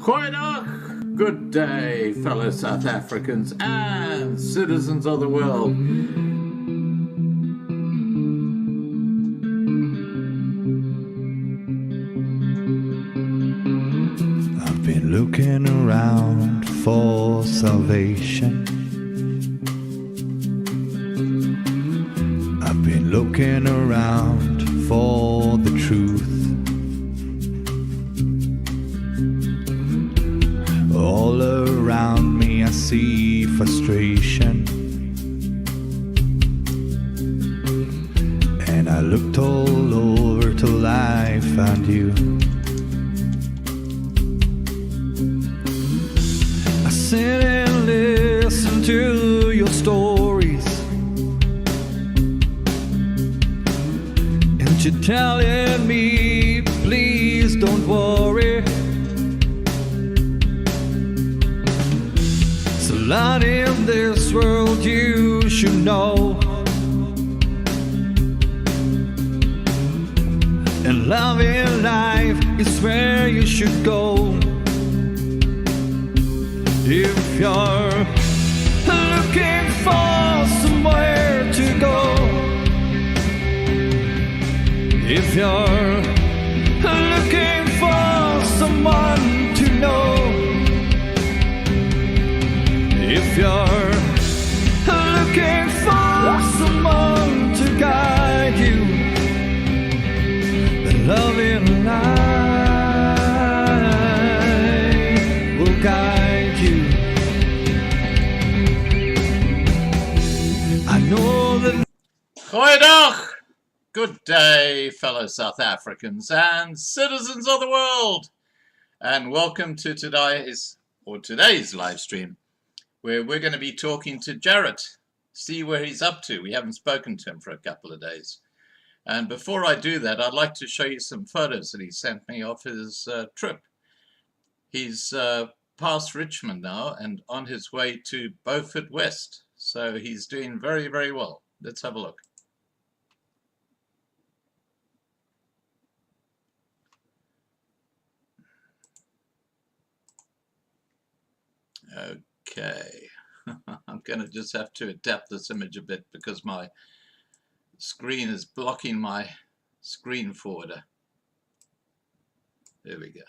Goeiedag, good day, fellow South Africans and citizens of the world. I've been looking around for salvation. I've been looking around for the truth. All around me I see frustration, and I looked all over till I found you. I sit and listen to your stories, and you're telling me, please don't worry. Lot in this world you should know, and love in life is where you should go. If you're looking for somewhere to go, if you're looking for someone to know, if you're looking for someone to guide you, then love in life will guide you. I know that. Goeiedag, good day, fellow South Africans and citizens of the world, and welcome to today's live stream, where we're going to be talking to Jarrett, see where he's up to. We haven't spoken to him for a couple of days. And before I do that, I'd like to show you some photos that he sent me of his trip. He's past Richmond now and on his way to Beaufort West. So he's doing very, very well. Let's have a look. Okay, I'm going to just have to adapt this image a bit because my screen is blocking my screen forwarder. There we go.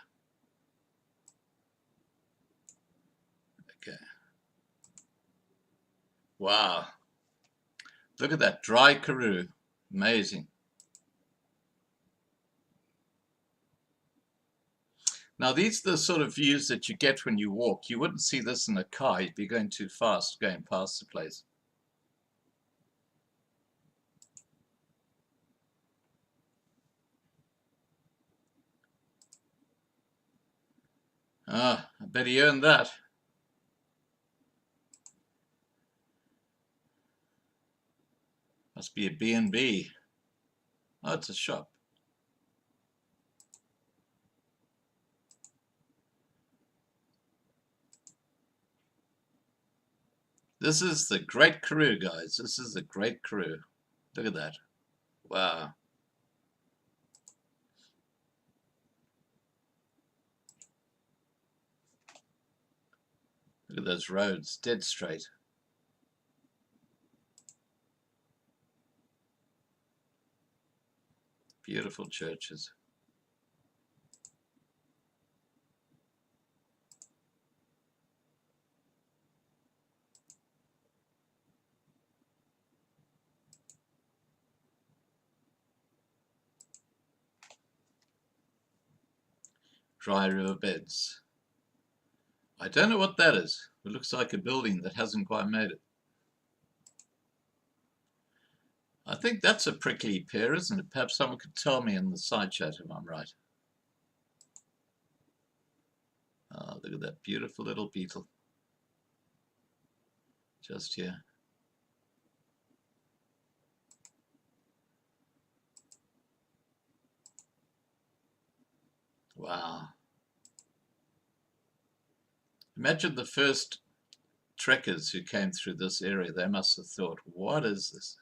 Okay. Wow. Look at that dry Karoo. Amazing. Now, these are the sort of views that you get when you walk. You wouldn't see this in a car. You'd be going too fast going past the place. Ah, I bet he earned that. Must be a B&B. Oh, it's a shop. This is the Great Karoo, guys. This is the Great Karoo. Look at that. Wow. Look at those roads, dead straight. Beautiful churches. Dry river beds. I don't know what that is. It looks like a building that hasn't quite made it. I think that's a prickly pear, isn't it? Perhaps someone could tell me in the side chat if I'm right. Oh, look at that beautiful little beetle. Just here. Wow. Imagine the first trekkers who came through this area. They must have thought, what is this?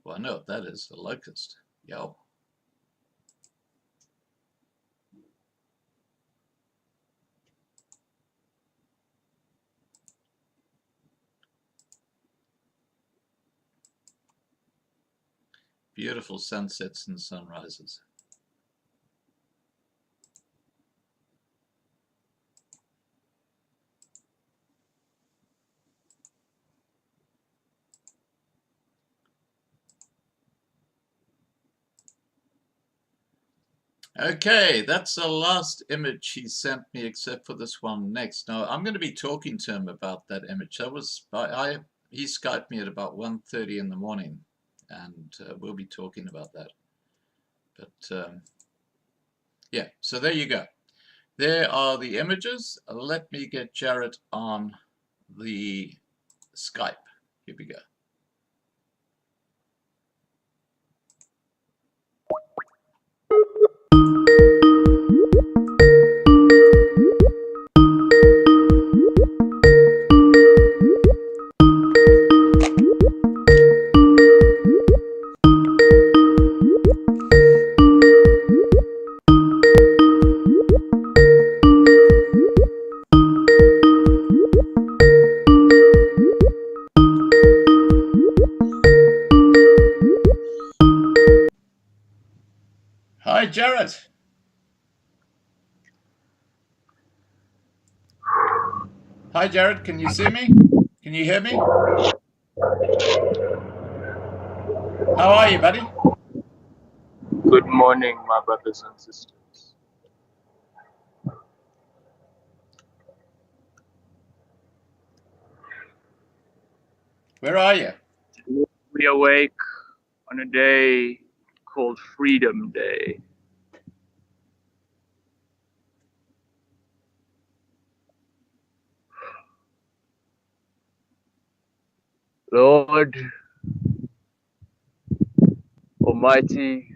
Well, I know what that is, a locust. Yo. Beautiful sunsets and sunrises. Okay, that's the last image he sent me, except for this one next. Now, I'm going to be talking to him about that image. That was he Skyped me at about 1:30 in the morning, and we'll be talking about that. But yeah, so there you go. There are the images. Let me get Jarrett on the Skype. Here we go. Hi, Jarrett. Hi, Jarrett. Can you see me? Can you hear me? How are you, buddy? Good morning, my brothers and sisters. Where are you? We awake on a day called Freedom Day. Lord Almighty,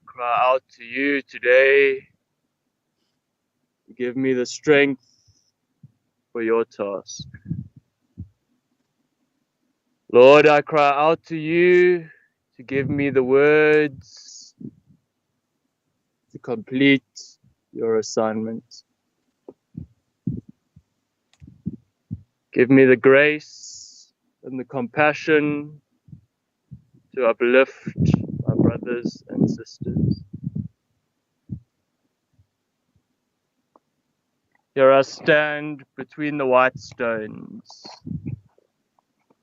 cry out to you today to give me the strength for your task. Lord, I cry out to you to give me the words to complete your assignment. Give me the grace and the compassion to uplift my brothers and sisters. Here I stand between the white stones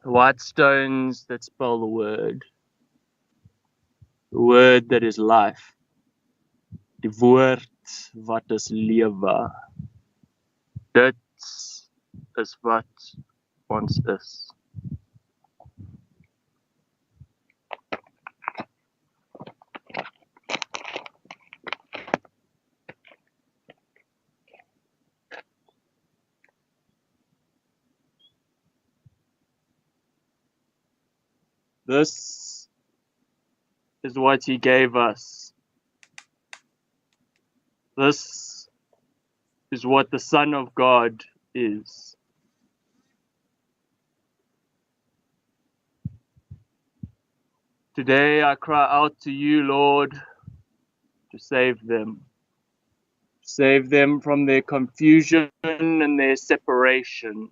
that spell the word that is life, die woord wat is lewe. Dit is wat ons is. This is what he gave us. This is what the Son of God is. Today I cry out to you, Lord, to save them. Save them from their confusion and their separation.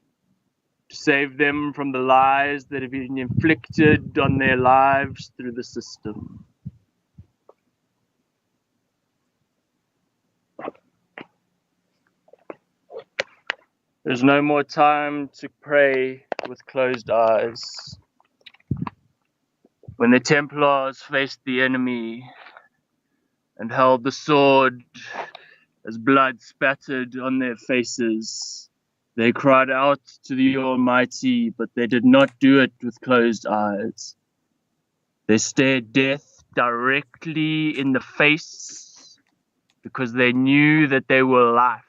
Save them from the lies that have been inflicted on their lives through the system. There's no more time to pray with closed eyes. When the Templars faced the enemy and held the sword as blood spattered on their faces, they cried out to the Almighty, but they did not do it with closed eyes. They stared death directly in the face because they knew that they were life.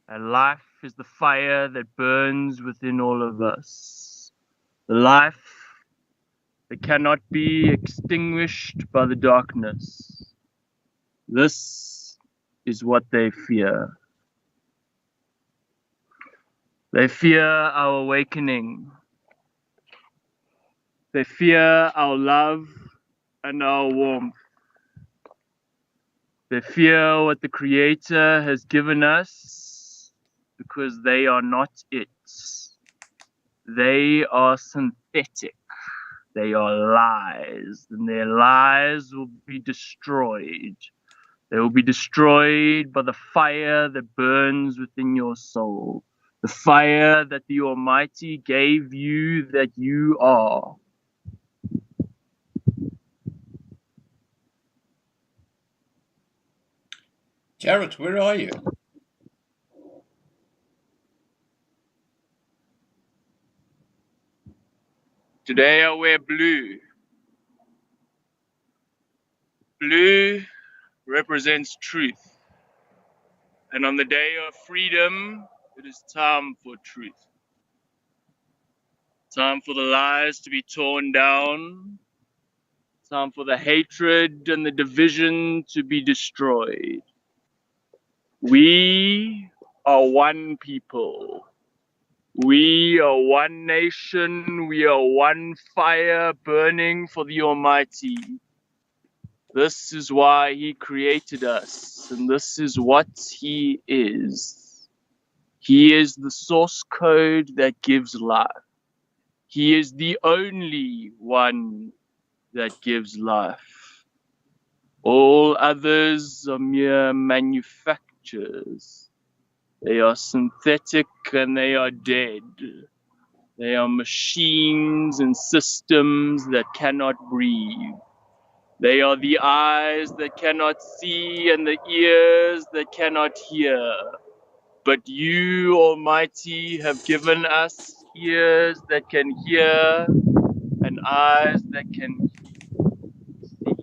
And life is the fire that burns within all of us. The life that cannot be extinguished by the darkness. This is what they fear. They fear our awakening. They fear our love and our warmth. They fear what the Creator has given us because they are not it. They are synthetic. They are lies, and their lies will be destroyed. They will be destroyed by the fire that burns within your soul, the fire that the Almighty gave you that you are. Jarrett, where are you? Today I wear blue. Blue represents truth. And on the day of freedom, it is time for truth. Time for the lies to be torn down. Time for the hatred and the division to be destroyed. We are one people. We are one nation. We are one fire burning for the Almighty. This is why He created us, and this is what He is. He is the source code that gives life. He is the only one that gives life. All others are mere manufactures. They are synthetic and they are dead. They are machines and systems that cannot breathe. They are the eyes that cannot see and the ears that cannot hear. But you, Almighty, have given us ears that can hear and eyes that can see.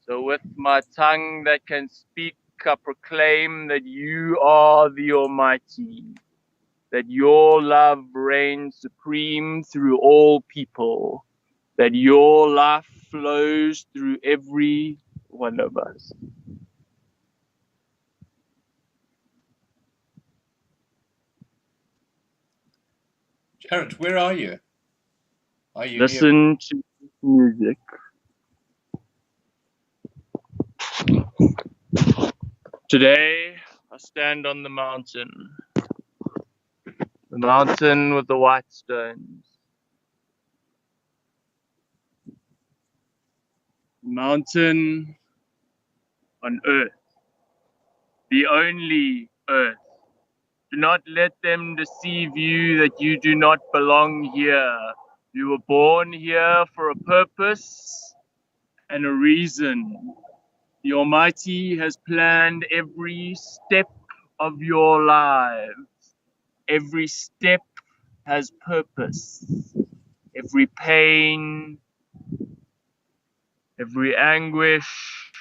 So with my tongue that can speak, I proclaim that you are the Almighty, that your love reigns supreme through all people, that your life flows through every one of us. Jarrett, where are you? Are you Listen to music. Today, I stand on the mountain with the white stones, the mountain on earth, the only earth. Do not let them deceive you that you do not belong here. You were born here for a purpose and a reason. The Almighty has planned every step of your lives. Every step has purpose. Every pain, every anguish,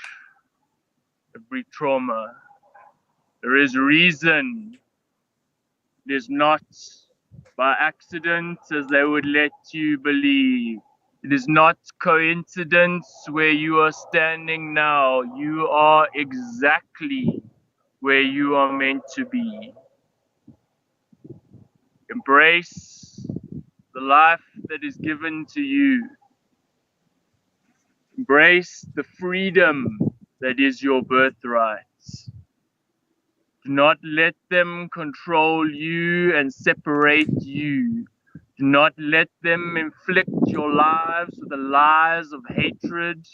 every trauma. There is reason. It is not by accident as they would let you believe. It is not coincidence where you are standing now. You are exactly where you are meant to be. Embrace the life that is given to you. Embrace the freedom that is your birthright. Do not let them control you and separate you. Do not let them inflict your lives with the lies of hatred.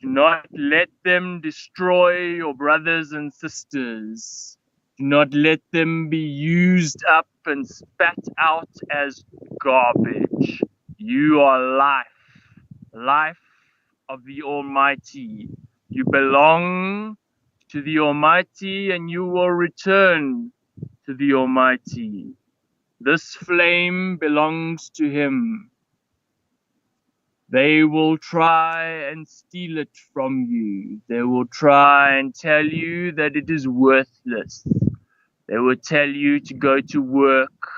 Do not let them destroy your brothers and sisters. Do not let them be used up and spat out as garbage. You are life, life of the Almighty. You belong to the Almighty and you will return to the Almighty. This flame belongs to Him. They will try and steal it from you. They will try and tell you that it is worthless. They will tell you to go to work.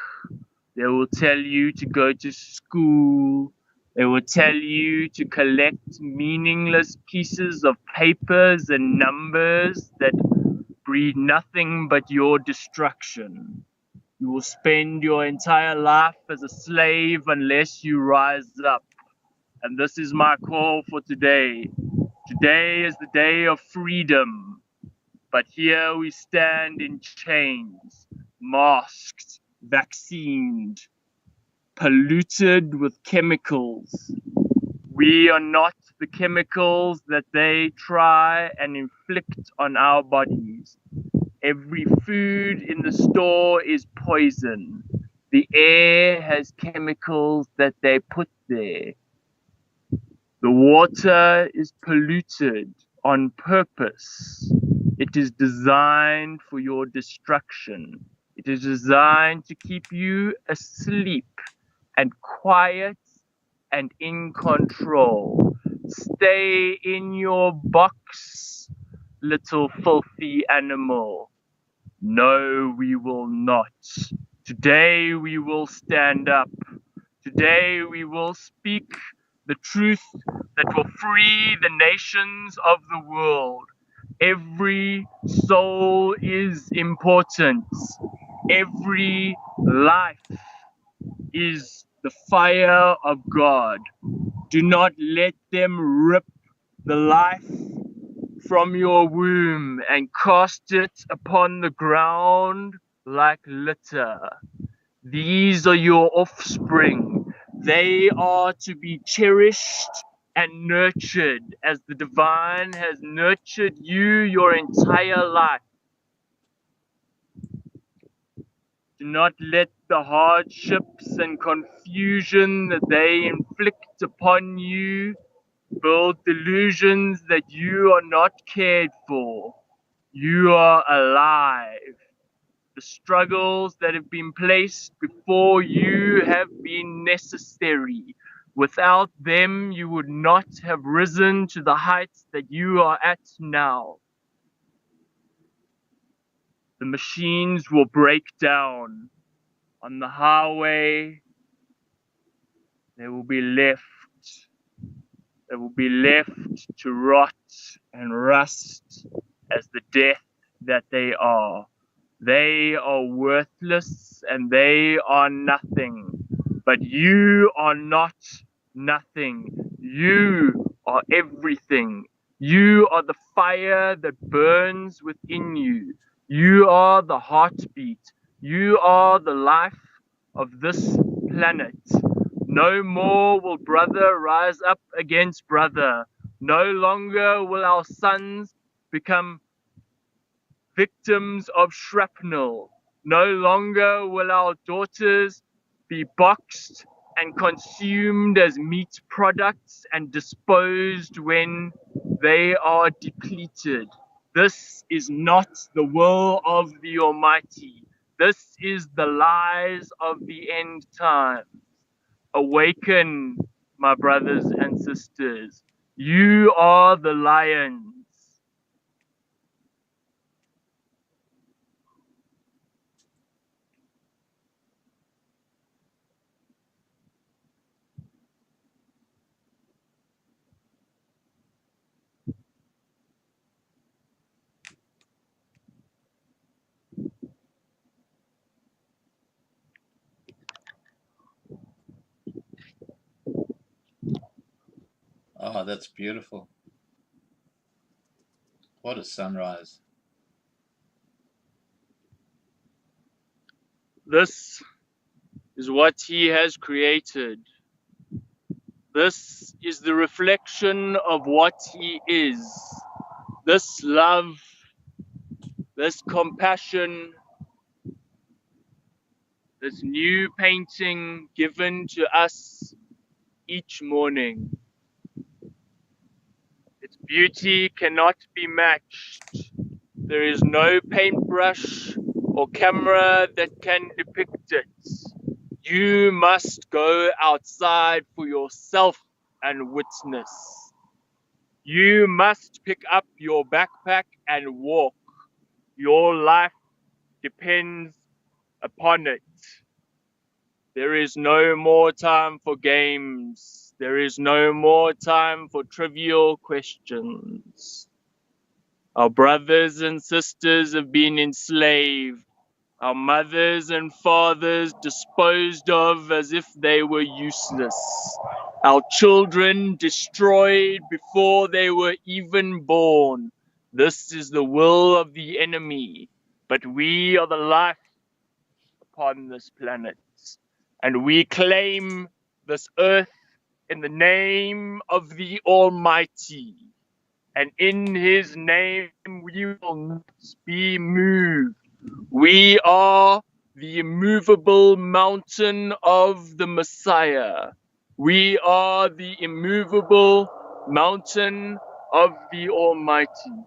They will tell you to go to school. They will tell you to collect meaningless pieces of papers and numbers that breed nothing but your destruction. You will spend your entire life as a slave unless you rise up. And this is my call for today. Today is the day of freedom. But here we stand in chains, masked, vaccinated, polluted with chemicals. We are not the chemicals that they try and inflict on our bodies. Every food in the store is poison. The air has chemicals that they put there. The water is polluted on purpose. It is designed for your destruction. It is designed to keep you asleep and quiet and in control. Stay in your box, little filthy animal. No, we will not. Today we will stand up. Today we will speak the truth that will free the nations of the world. Every soul is important. Every life is the fire of God. Do not let them rip the life from your womb and cast it upon the ground like litter. These are your offspring. They are to be cherished and nurtured as the divine has nurtured you your entire life. Do not let the hardships and confusion that they inflict upon you build delusions that you are not cared for. You are alive. The struggles that have been placed before you have been necessary. Without them, you would not have risen to the heights that you are at now. The machines will break down. On the highway, they will be left. They will be left to rot and rust as the death that they are. They are worthless and they are nothing. But you are not nothing. You are everything. You are the fire that burns within you. You are the heartbeat. You are the life of this planet. No more will brother rise up against brother. No longer will our sons become victims of shrapnel. No longer will our daughters be boxed and consumed as meat products and disposed when they are depleted. This is not the will of the Almighty. This is the lies of the end time. Awaken, my brothers and sisters. You are the lions. Oh, that's beautiful. What a sunrise. This is what he has created. This is the reflection of what he is. This love, this compassion, this new painting given to us each morning. Its beauty cannot be matched. There is no paintbrush or camera that can depict it. You must go outside for yourself and witness. You must pick up your backpack and walk. Your life depends upon it. There is no more time for games. There is no more time for trivial questions. Our brothers and sisters have been enslaved. Our mothers and fathers disposed of as if they were useless. Our children destroyed before they were even born. This is the will of the enemy. But we are the life upon this planet. And we claim this earth in the name of the Almighty. And in his name we will not be moved. We are the immovable mountain of the Messiah. We are the immovable mountain of the Almighty.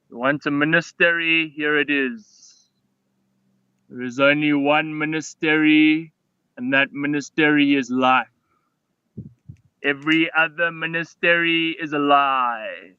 You want a monastery? Here it is. There is only one monastery, and that monastery is life. Every other monastery is a lie.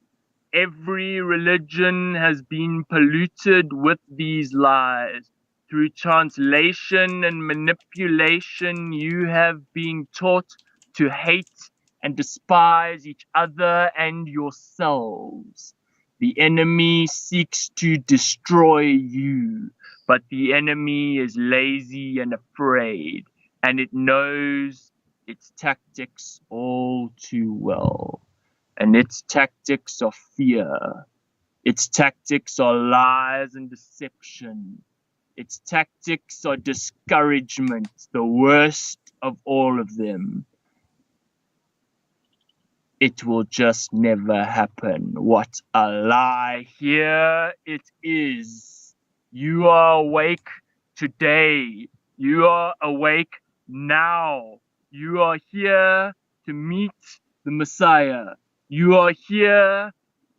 Every religion has been polluted with these lies. Through translation and manipulation, you have been taught to hate and despise each other and yourselves. The enemy seeks to destroy you, but the enemy is lazy and afraid, and it knows its tactics all too well. And its tactics are fear. Its tactics are lies and deception. Its tactics are discouragement, the worst of all of them. It will just never happen. What a lie. Here it is. You are awake today. You are awake now. You are here to meet the Messiah. You are here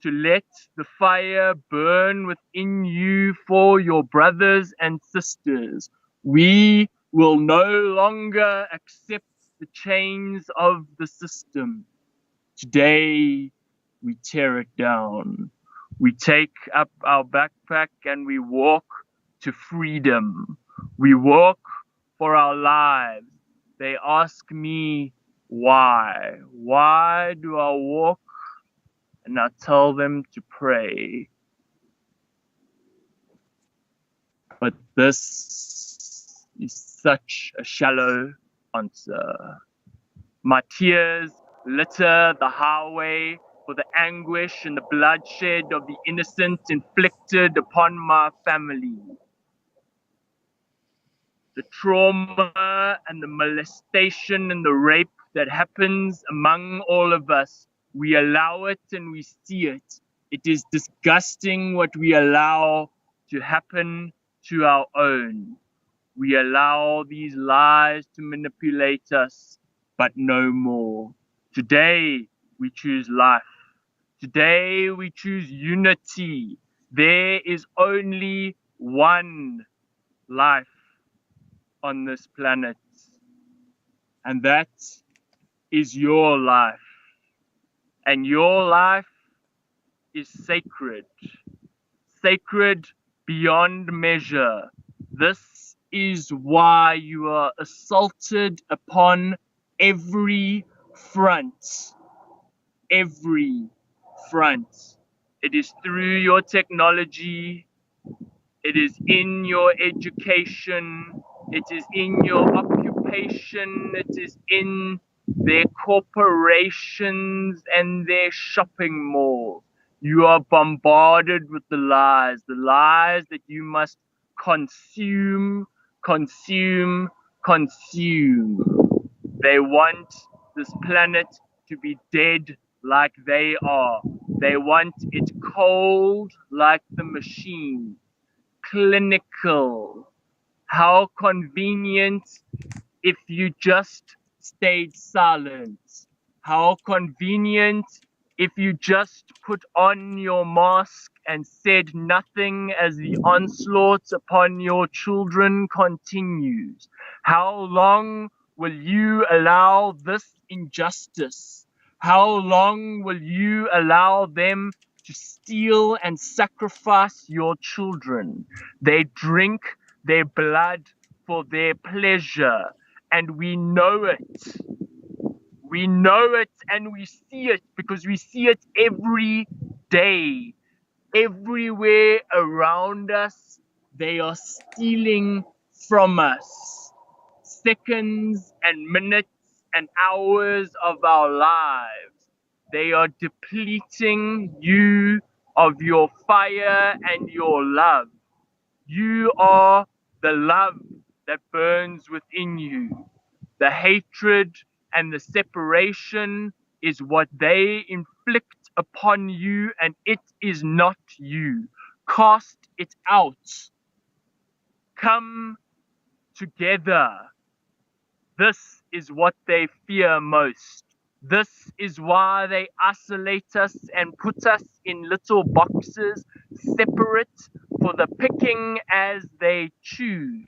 to let the fire burn within you for your brothers and sisters. We will no longer accept the chains of the system. Today, we tear it down. We take up our backpack and we walk to freedom. We walk for our lives. They ask me why. Why do I walk? And I tell them to pray. But this is such a shallow answer. My tears litter the highway for the anguish and the bloodshed of the innocent inflicted upon my family. The trauma and the molestation and the rape that happens among all of us, we allow it and we see it. It is disgusting what we allow to happen to our own. We allow these lies to manipulate us, but no more. Today, we choose life. Today, we choose unity. There is only one life on this planet, and that is your life. And your life is sacred. Sacred beyond measure. This is why you are assaulted upon every front. Every front. It is through your technology. It is in your education. It is in your occupation. It is in their corporations and their shopping malls. You are bombarded with the lies that you must consume, consume, consume. They want this planet to be dead like they are. They want it cold like the machine. Clinical. How convenient if you just stayed silent. How convenient if you just put on your mask and said nothing as the onslaught upon your children continues. How long will you allow this injustice? How long will you allow them to steal and sacrifice your children? They drink their blood for their pleasure. and we know it. We know it and we see it because we see it every day. Everywhere around us, they are stealing from us seconds and minutes and hours of our lives. They are depleting you of your fire and your love. You are the love that burns within you. The hatred and the separation is what they inflict upon you, and it is not you. Cast it out. Come together. This is what they fear most. This is why they isolate us and put us in little boxes, separate for the picking as they choose,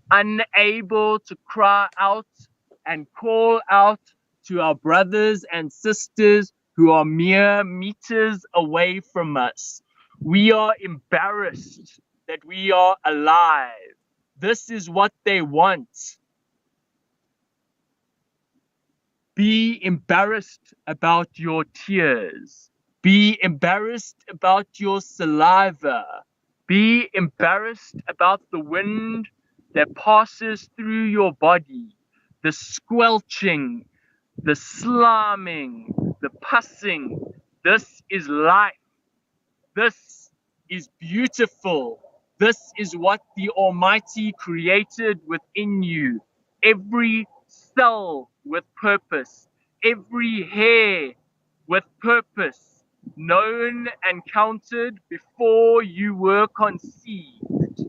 unable to cry out and call out to our brothers and sisters who are mere meters away from us. We are embarrassed that we are alive. This is what they want. Be embarrassed about your tears. Be embarrassed about your saliva. Be embarrassed about the wind that passes through your body, the squelching, the sliming, the pussing. This is life. This is beautiful. This is what the Almighty created within you. Every cell with purpose, every hair with purpose, known and counted before you were conceived.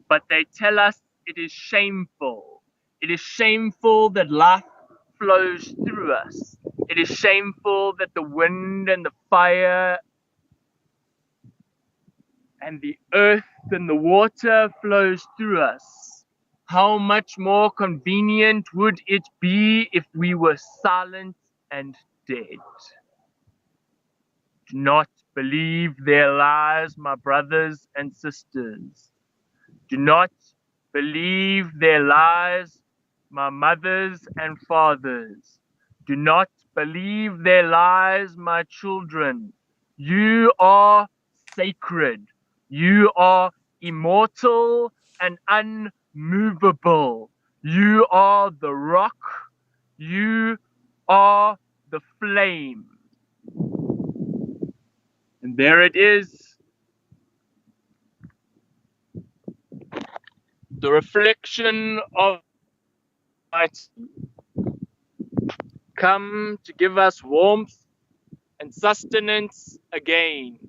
But they tell us it is shameful. It is shameful that life flows through us. It is shameful that the wind and the fire and the earth and the water flows through us. How much more convenient would it be if we were silent and dead? Do not believe their lies, my brothers and sisters. Do not believe their lies, my mothers and fathers. Do not believe their lies, my children. You are sacred. You are immortal and unmovable. You are the rock. You are the flame. And there it is. The reflection of light come to give us warmth and sustenance again.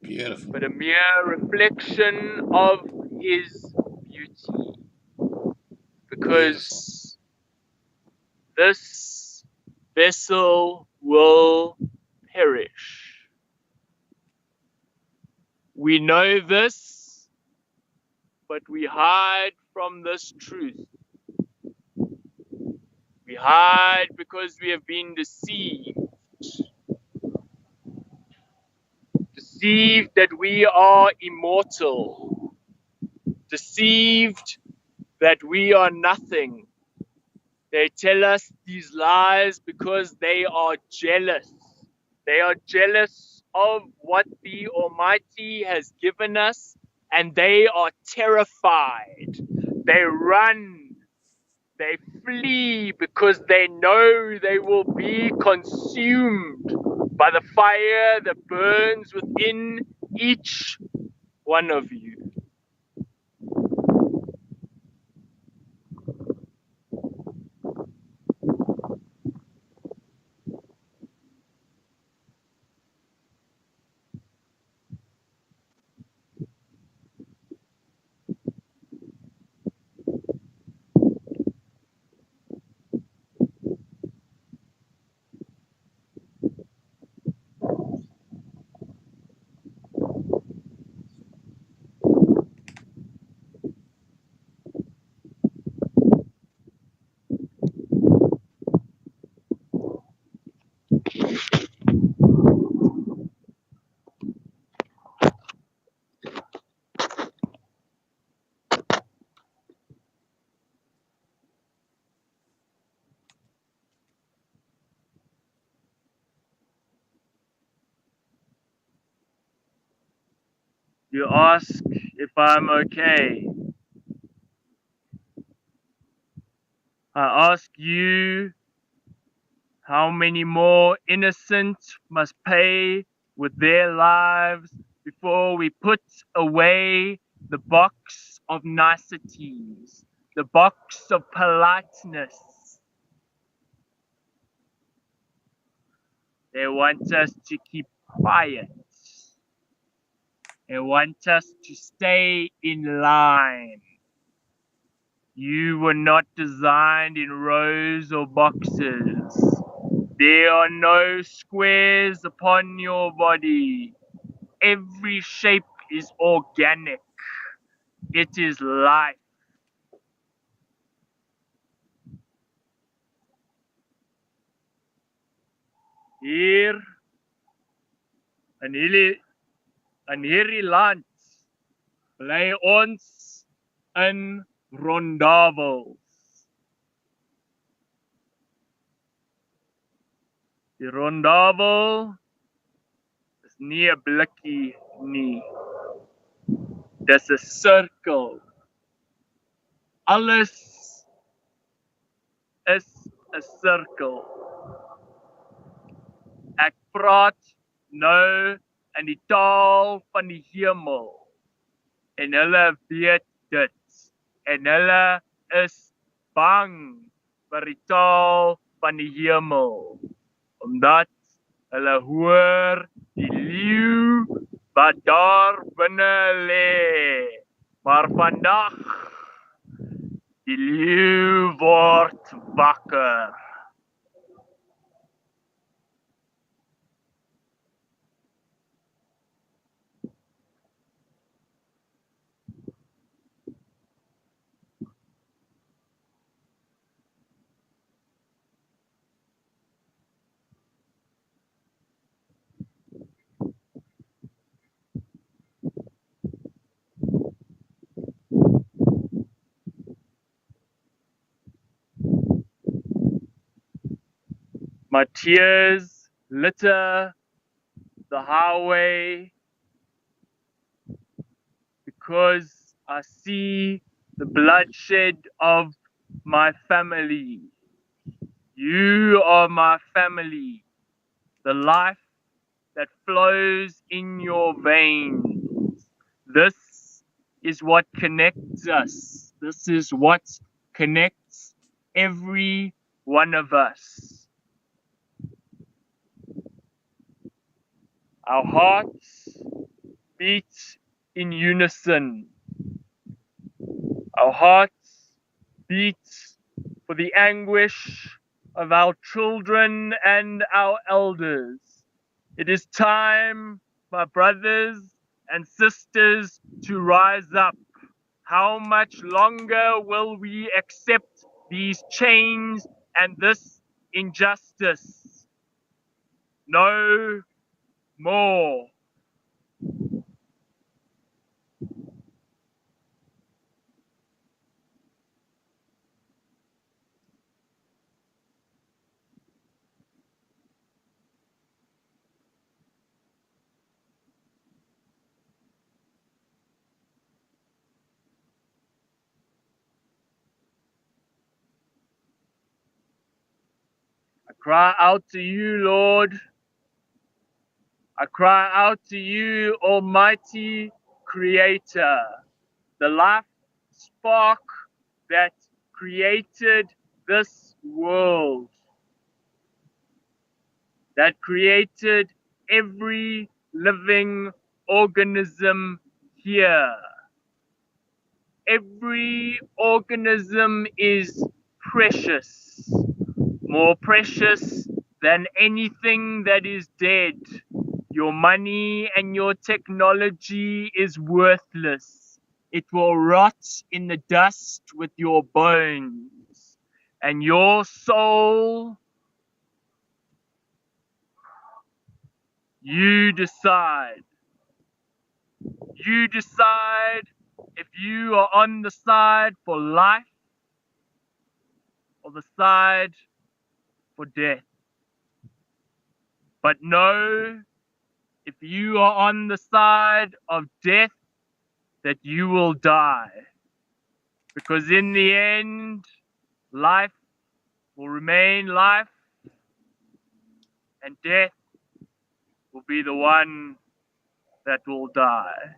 Beautiful. But a mere reflection of his beauty. Because this vessel will perish. We know this, but we hide from this truth. We hide because we have been deceived. Deceived that we are immortal. Deceived that we are nothing. They tell us these lies because they are jealous. They are jealous of what the Almighty has given us, and they are terrified. They run. They flee because they know they will be consumed by the fire that burns within each one of you. You ask if I'm okay. I ask you, how many more innocent must pay with their lives before we put away the box of niceties, the box of politeness? They want us to keep quiet. They want us to stay in line. You were not designed in rows or boxes. There are no squares upon your body. Every shape is organic. It is life. Hier in hierdie land bly ons in rondavels. Die rondavel is nie 'n blikkie nie. Dis 'n sirkel. Alles is 'n sirkel. Ek praat nou in die taal van die hemel. En hulle weet dit. En hulle is bang vir die taal van die hemel. Omdat hulle hoor die leeu wat daar binne lê. Maar vandag die leeu word wakker. My tears litter the highway because I see the bloodshed of my family. You are my family, the life that flows in your veins. This is what connects us. This is what connects every one of us. Our hearts beat in unison. Our hearts beat for the anguish of our children and our elders. It is time, my brothers and sisters, to rise up. How much longer will we accept these chains and this injustice? No more. I cry out to you, Lord. I cry out to you, Almighty Creator, the life spark that created this world, that created every living organism here. Every organism is precious, more precious than anything that is dead. Your money and your technology is worthless. It will rot in the dust with your bones. And your soul, you decide. You decide if you are on the side for life or the side for death. But know, if you are on the side of death, that you will die. Because in the end, life will remain life, and death will be the one that will die.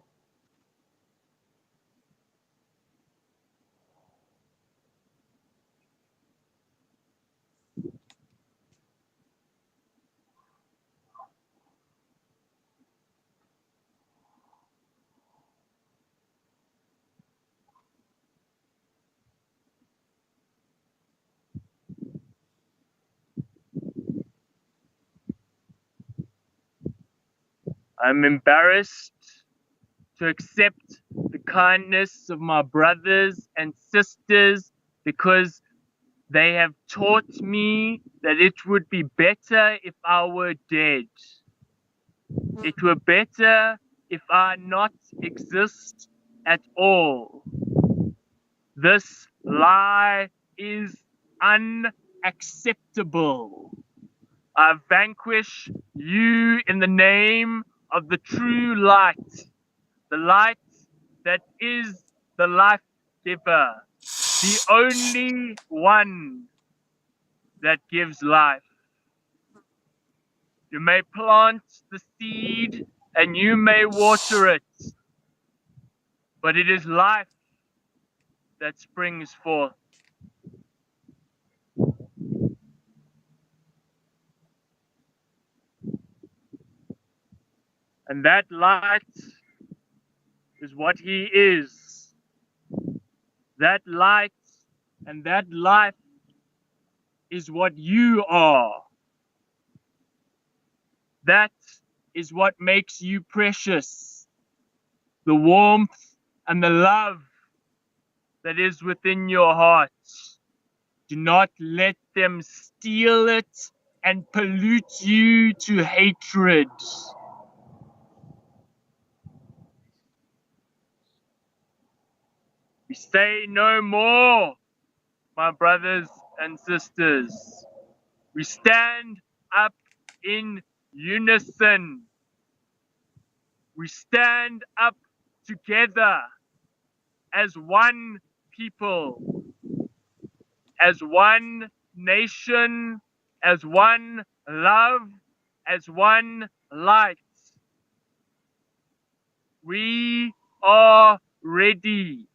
I'm embarrassed to accept the kindness of my brothers and sisters because they have taught me that it would be better if I were dead. It were better if I not exist at all. This lie is unacceptable. I vanquish you in the name of the true light, the light that is the life giver, the only one that gives life. You may plant the seed and you may water it, but it is life that springs forth. And that light is what he is. That light and that life is what you are. That is what makes you precious. The warmth and the love that is within your heart. Do not let them steal it and pollute you to hatred. We say no more, my brothers and sisters. We stand up in unison. We stand up together as one people, as one nation, as one love, as one light. We are ready.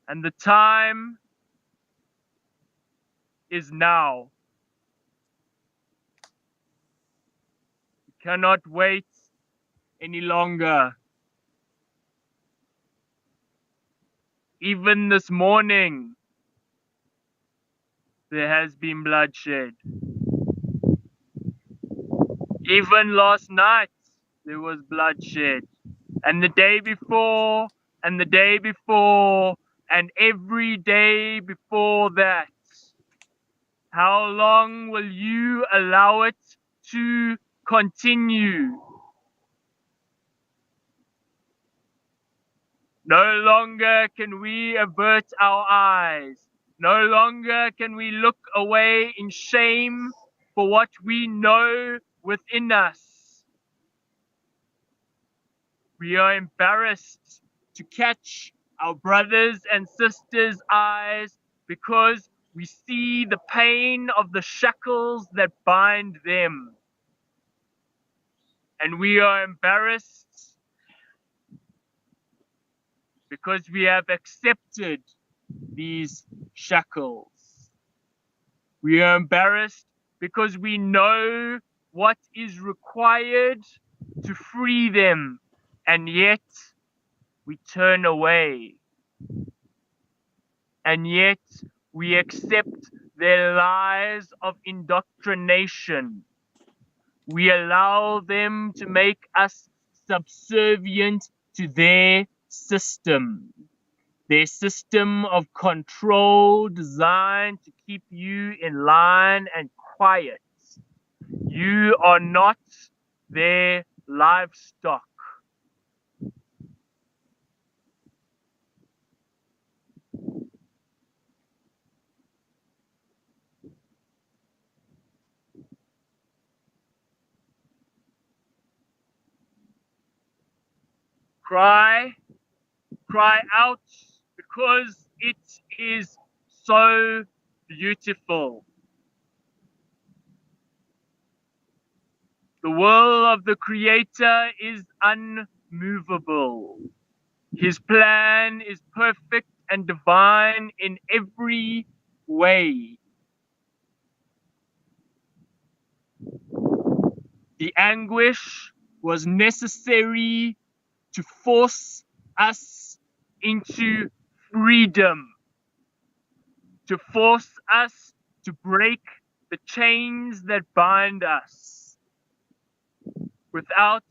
And the time is now. We cannot wait any longer. Even this morning, there has been bloodshed. Even last night, there was bloodshed. And the day before, and the day before, and every day before that. How long will you allow it to continue? No longer can we avert our eyes. No longer can we look away in shame for what we know within us. We are embarrassed to catch our brothers and sisters' eyes because we see the pain of the shackles that bind them. And we are embarrassed because we have accepted these shackles. We are embarrassed because we know what is required to free them, and yet we turn away. And yet we accept their lies of indoctrination. We allow them to make us subservient to their system of control designed to keep you in line and quiet. You are not their livestock. Cry out, because it is so beautiful. The will of the Creator is unmovable. His plan is perfect and divine in every way. The anguish was necessary to force us into freedom, to force us to break the chains that bind us. Without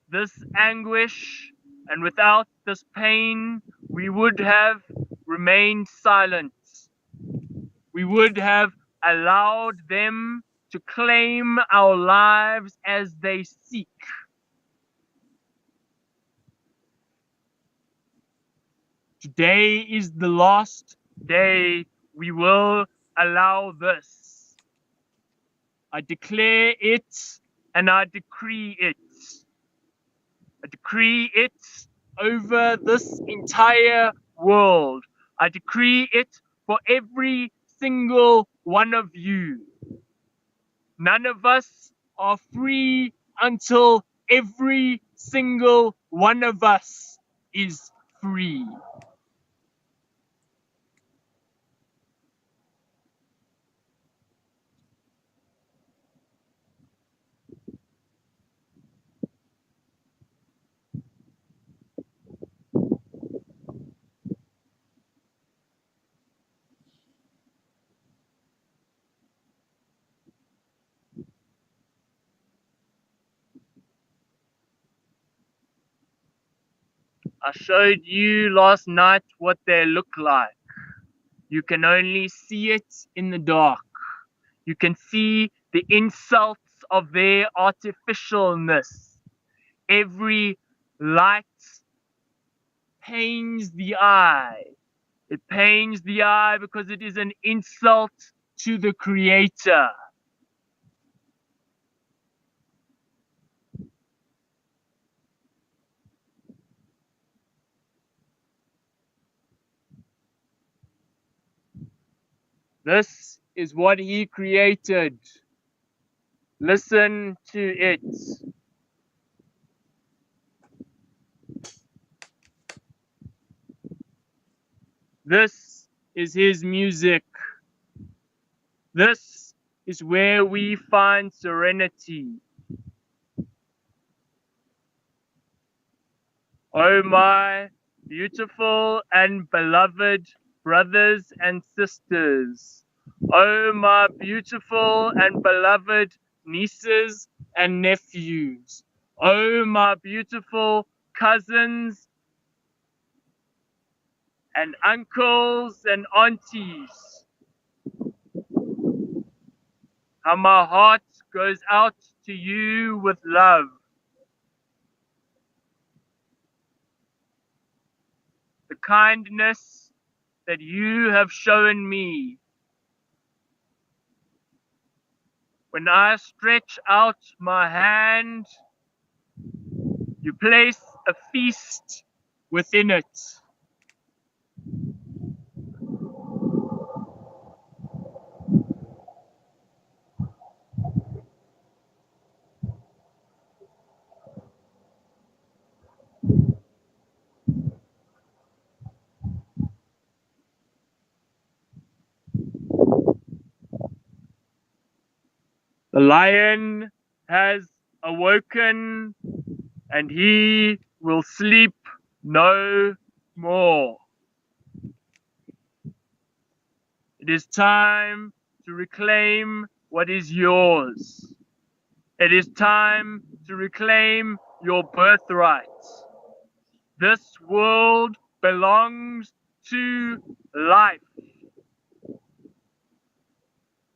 this anguish and without this pain, we would have remained silent. We would have allowed them to claim our lives as they seek. Today is the last day we will allow this. I declare it and I decree it. I decree it over this entire world. I decree it for every single one of you. None of us are free until every single one of us is free. I showed you last night what they look like. You can only see it in the dark. You can see the insults of their artificialness. Every light pains the eye. It pains the eye because it is an insult to the Creator. This is what He created. Listen to it. This is His music. This is where we find serenity. Oh, my beautiful and beloved brothers and sisters. Oh, my beautiful and beloved nieces and nephews. Oh, my beautiful cousins and uncles and aunties. How my heart goes out to you with love. The kindness that you have shown me. When I stretch out my hand, you place a feast within it. The lion has awoken and he will sleep no more. It is time to reclaim what is yours. It is time to reclaim your birthright. This world belongs to life.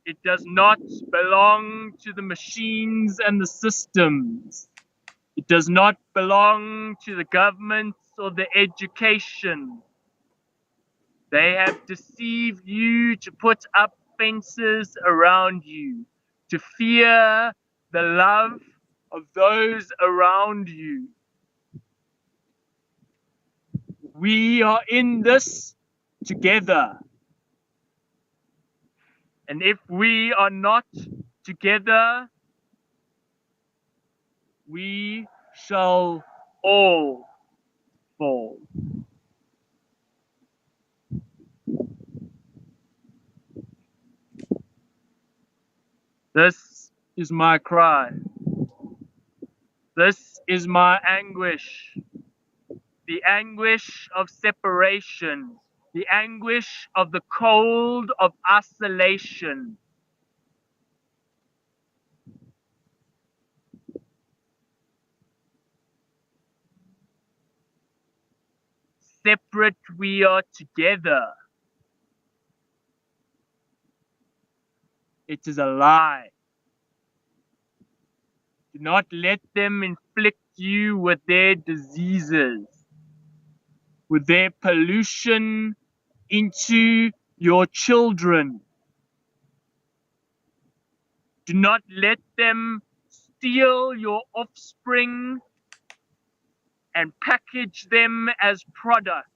It does not belong to the machines and the systems. It does not belong to the governments or the education. They have deceived you to put up fences around you, to fear the love of those around you. we are in this together. And if we are not together, we shall all fall. This is my cry. This is my anguish. The anguish of separation. The anguish of the cold of isolation. Separate we are together. It is a lie. Do not let them inflict you with their diseases, with their pollution into your children. Do not let them steal your offspring and package them as products.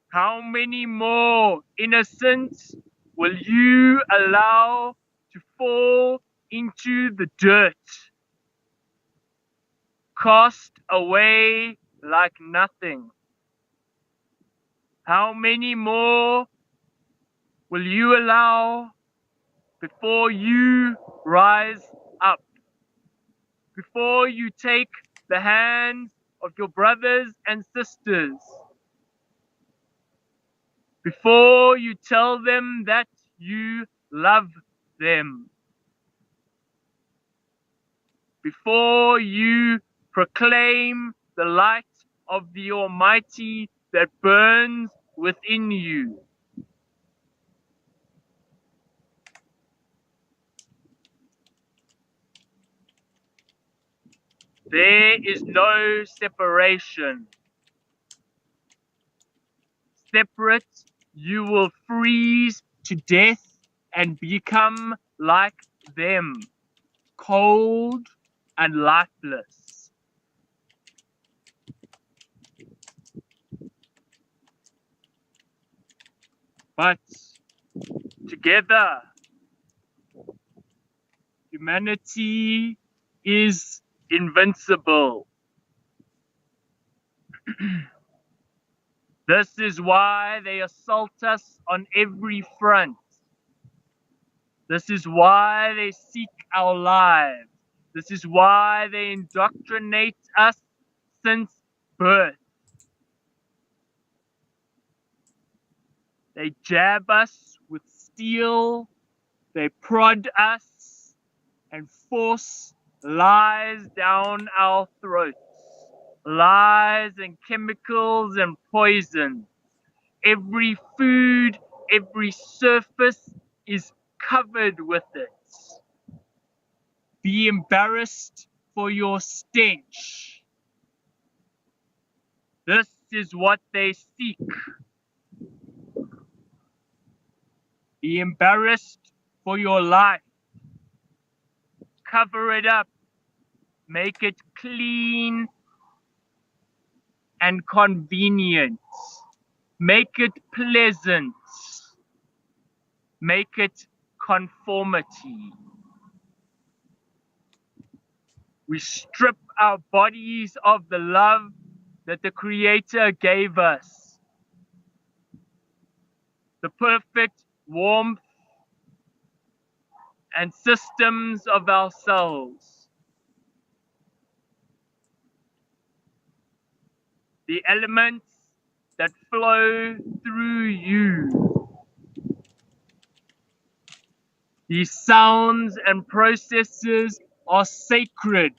How many more innocents will you allow to fall into the dirt, cast away like nothing? How many more will you allow before you rise up? Before you take the hands of your brothers and sisters? Before you tell them that you love them? Before you proclaim the light of the Almighty that burns within you? There is no separation. Separate, you will freeze to death and become like them, cold and lifeless. But together, humanity is invincible. This is why they assault us on every front. This is why they seek our lives. This is why they indoctrinate us since birth. They jab us with steel. They prod us and force lies down our throats. Lies and chemicals and poison. Every food, every surface is covered with it. Be embarrassed for your stench. This is what they seek. Be embarrassed for your life. Cover it up. Make it clean and convenient. Make it pleasant. Make it conformity. We strip our bodies of the love that the Creator gave us. The perfect warmth and systems of ourselves. The elements that flow through you. These sounds and processes are sacred.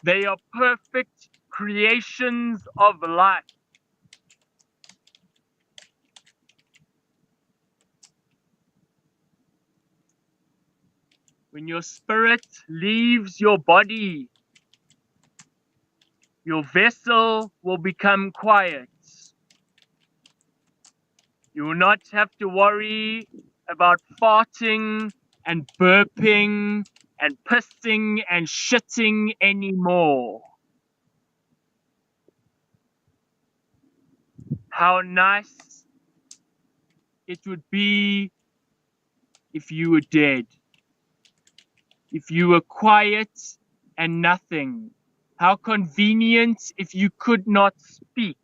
They are perfect creations of life. When your spirit leaves your body, your vessel will become quiet. You will not have to worry about farting and burping and pissing and shitting anymore. how nice it would be if you were dead, if you were quiet and nothing. How convenient if you could not speak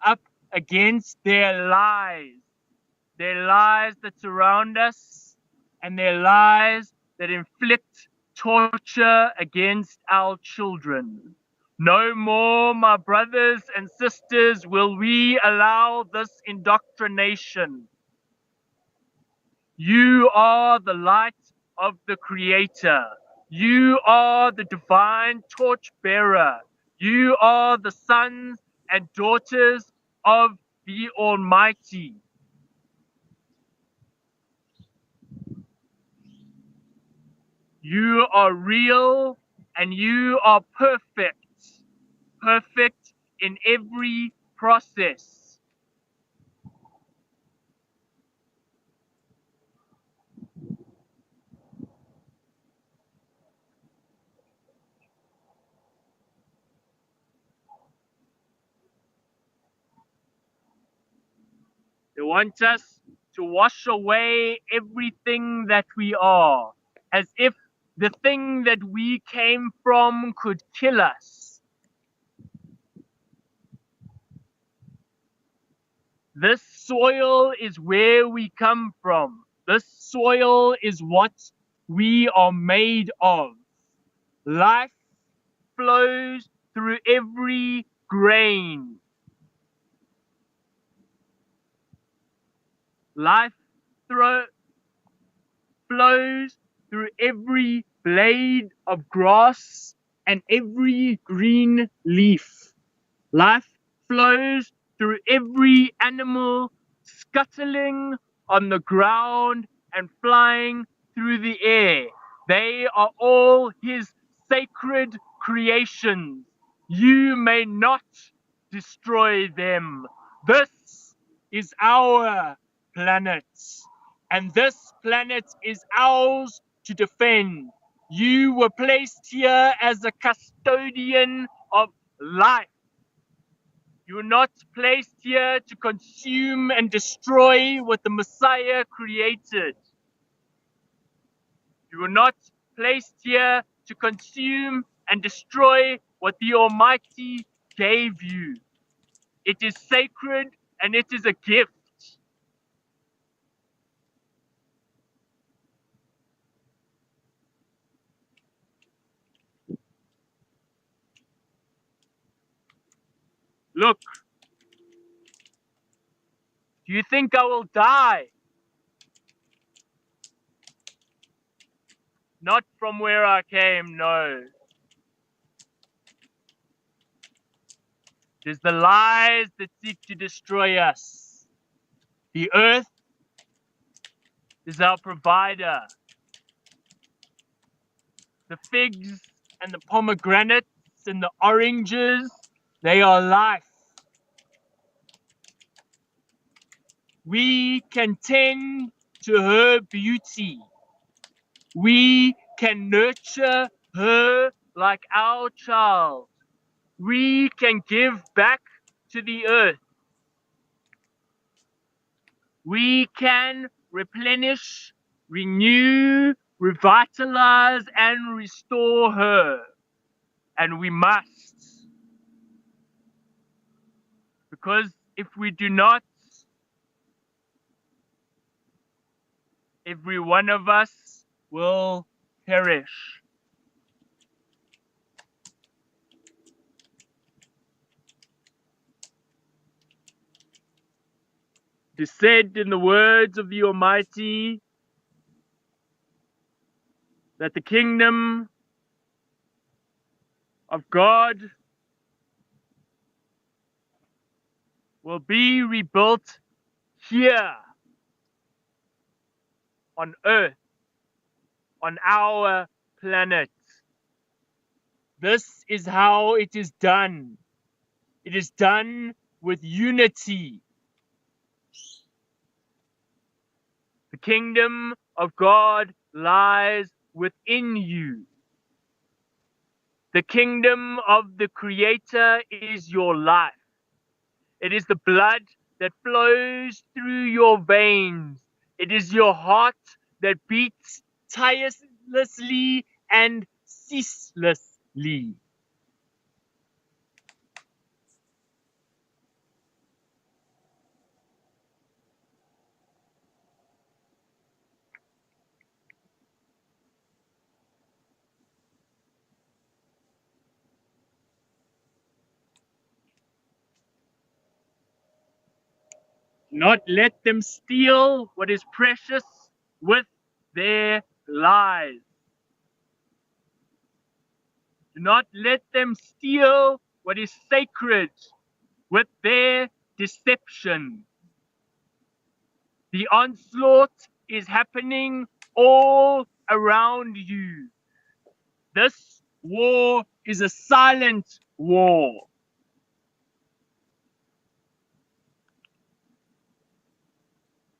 up against their lies that surround us, and their lies that inflict torture against our children. No more, my brothers and sisters, will we allow this indoctrination. You are the light of the Creator. You are the divine torchbearer. You are the sons and daughters of the Almighty. You are real and you are perfect in every process. They want us to wash away everything that we are, as if the thing that we came from could kill us. This soil is where we come from. This soil is what we are made of. Life flows through every grain. Life flows through every blade of grass and every green leaf. Life flows through every animal scuttling on the ground and flying through the air. They are all his sacred creations. You may not destroy them. This is our planet, and this planet is ours to defend. You were placed here as a custodian of life. You were not placed here to consume and destroy what the Messiah created. You were not placed here to consume and destroy what the Almighty gave you. It is sacred and it is a gift. Look, do you think I will die? Not from where I came, no. It is the lies that seek to destroy us. The earth is our provider. The figs and the pomegranates and the oranges, they are life. We can tend to her beauty. We can nurture her like our child. We can give back to the earth. We can replenish, renew, revitalize, and restore her. And we must. Because if we do not, every one of us will perish. It is said in the words of the Almighty that the kingdom of God will be rebuilt here on earth, on our planet. This is how it is done. It is done with unity. The kingdom of God lies within you. The kingdom of the Creator is your life. It is the blood that flows through your veins. It is your heart that beats tirelessly and ceaselessly. Not let them steal what is precious with their lies. Do not let them steal what is sacred with their deception. The onslaught is happening all around you. This war is a silent war.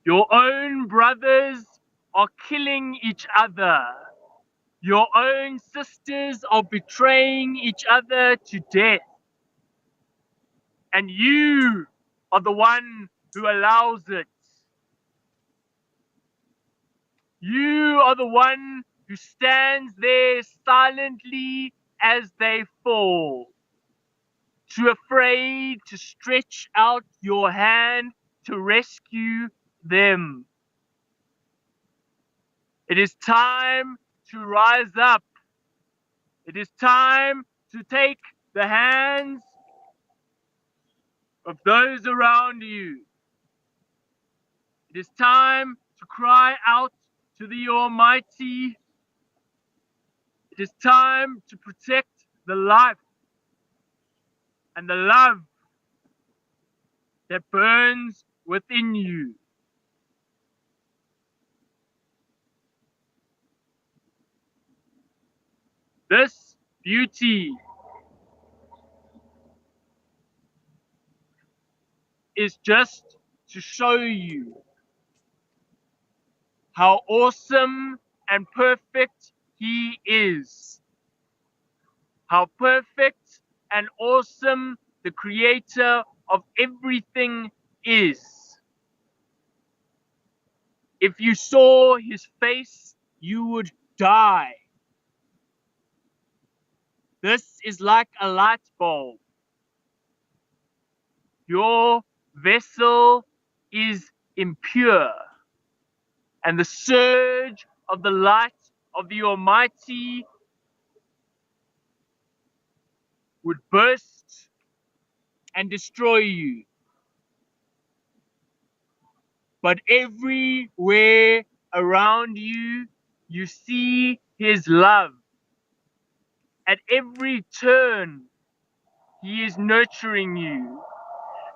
Your own brothers are killing each other. Your own sisters are betraying each other to death. And you are the one who allows it. You are the one who stands there silently as they fall, too afraid to stretch out your hand to rescue them. It is time to rise up. It is time to take the hands of those around you. It is time to cry out to the Almighty. It is time to protect the life and the love that burns within you. This beauty is just to show you how awesome and perfect He is. How perfect and awesome the Creator of everything is. If you saw His face, you would die. This is like a light bulb. Your vessel is impure, and the surge of the light of the Almighty would burst and destroy you. But everywhere around you, you see His love. At every turn, He is nurturing you.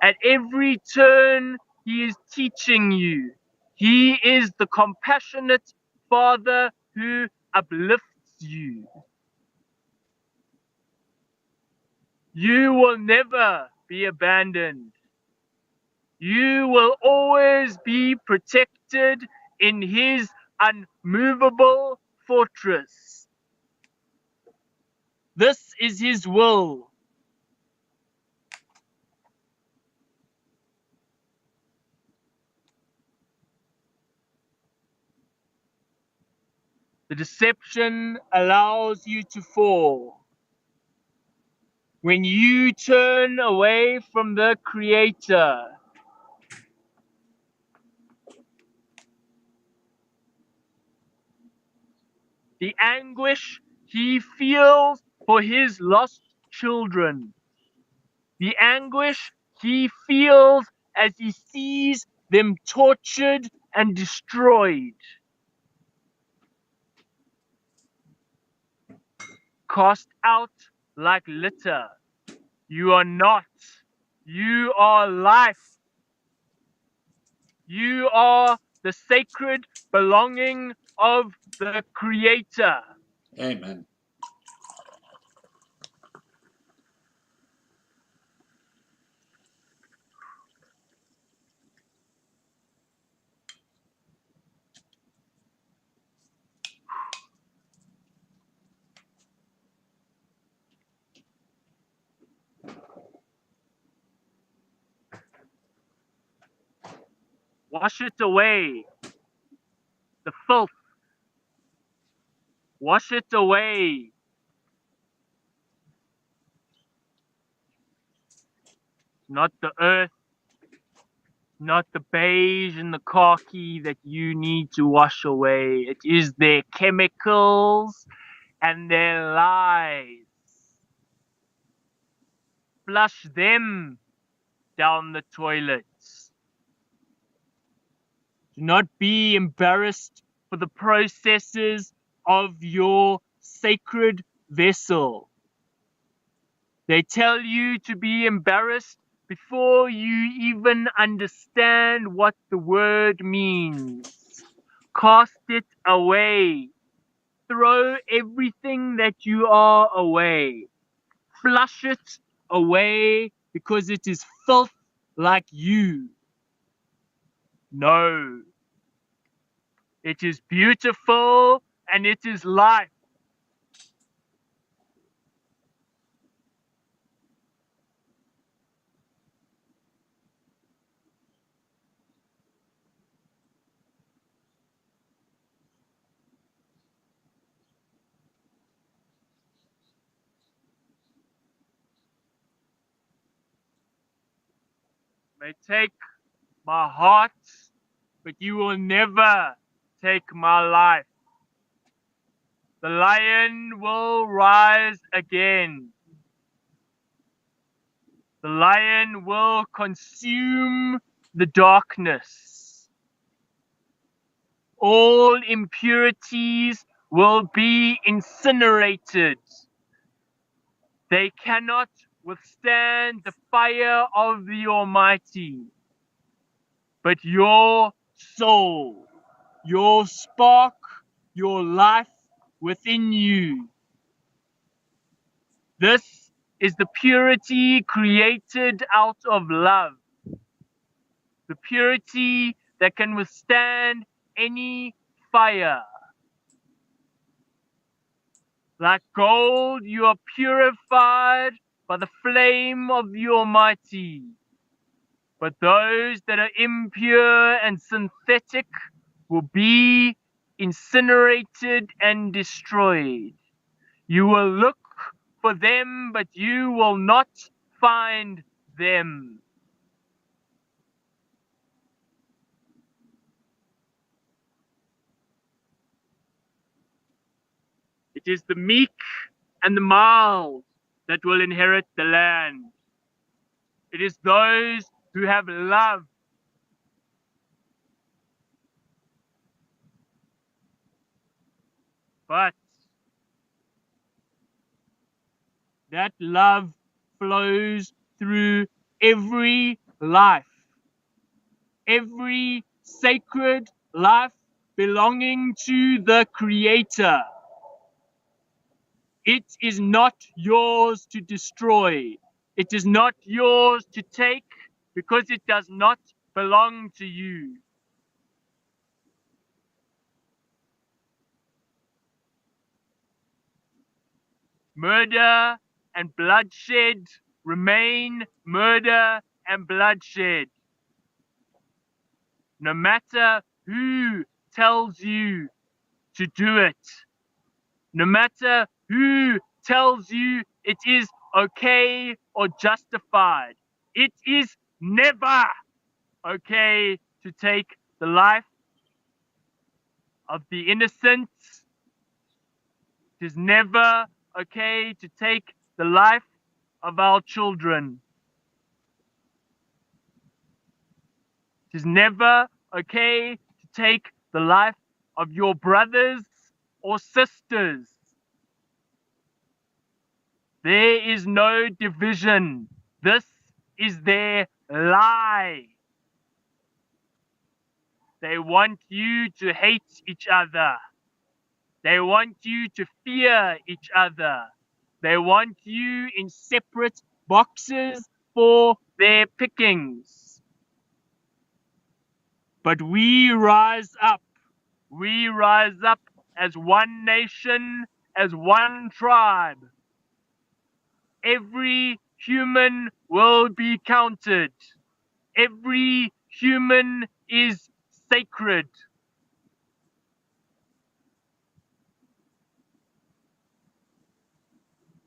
At every turn, He is teaching you. He is the compassionate Father who uplifts you. You will never be abandoned. You will always be protected in His unmovable fortress. This is His will. The deception allows you to fall. When you turn away from the Creator, the anguish He feels for His lost children, the anguish He feels as He sees them tortured and destroyed. Cast out like litter. You are not. You are life. You are the sacred belonging of the Creator. Amen. Wash it away. The filth. Wash it away. Not the earth, not the beige and the khaki that you need to wash away. It is their chemicals and their lies. Flush them down the toilets. Do not be embarrassed for the processes of your sacred vessel. They tell you to be embarrassed before you even understand what the word means. Cast it away. Throw everything that you are away. Flush it away because it is filth like you. No. It is beautiful and it is life. May take my heart, but you will never take my life. The lion will rise again. The lion will consume the darkness. All impurities will be incinerated. They cannot withstand the fire of the Almighty. But your soul, your spark, your life within you, this is the purity created out of love. The purity that can withstand any fire. Like gold, you are purified by the flame of the Almighty. But those that are impure and synthetic will be incinerated and destroyed. You will look for them, but you will not find them. It is the meek and the mild that will inherit the land. It is those who have love. But that love flows through every life. Every sacred life belonging to the Creator. It is not yours to destroy. It is not yours to take because it does not belong to you. Murder and bloodshed remain murder and bloodshed. No matter who tells you to do it, no matter who tells you it is okay or justified, it is never okay to take the life of the innocent. It is never okay to take the life of our children. It is never okay to take the life of your brothers or sisters. There is no division. This is their lie. They want you to hate each other. They want you to fear each other. They want you in separate boxes for their pickings. But we rise up. We rise up as one nation, as one tribe. Every human will be counted. Every human is sacred.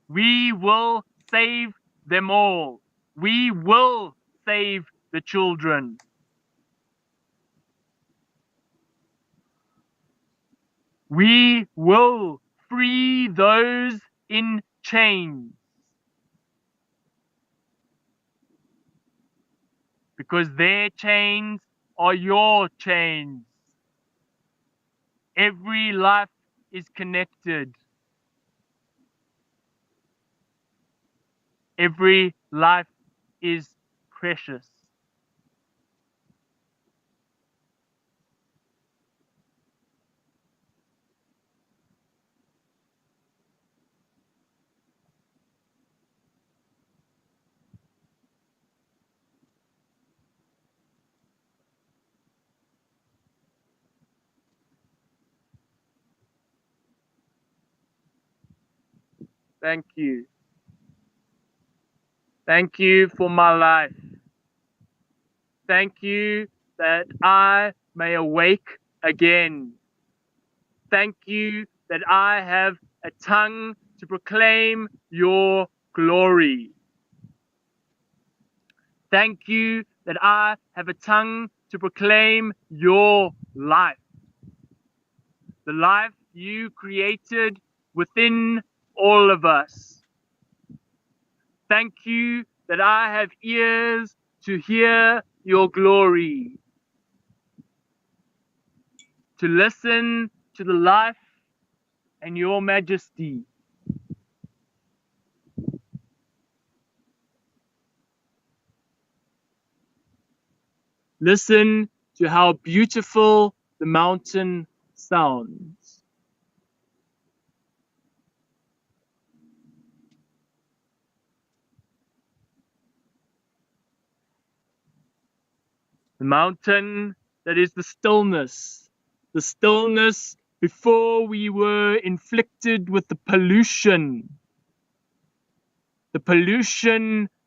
We will save them all. We will save the children. We will free those in chains. Because their chains are your chains. Every life is connected. Every life is precious. Thank you. Thank you for my life. Thank you that I may awake again. Thank you that I have a tongue to proclaim your glory. Thank you that I have a tongue to proclaim your life. The life you created within all of us. Thank you that I have ears to hear your glory, to listen to the life and your majesty. Listen to how beautiful the mountain sounds. The mountain that is the stillness before we were inflicted with the pollution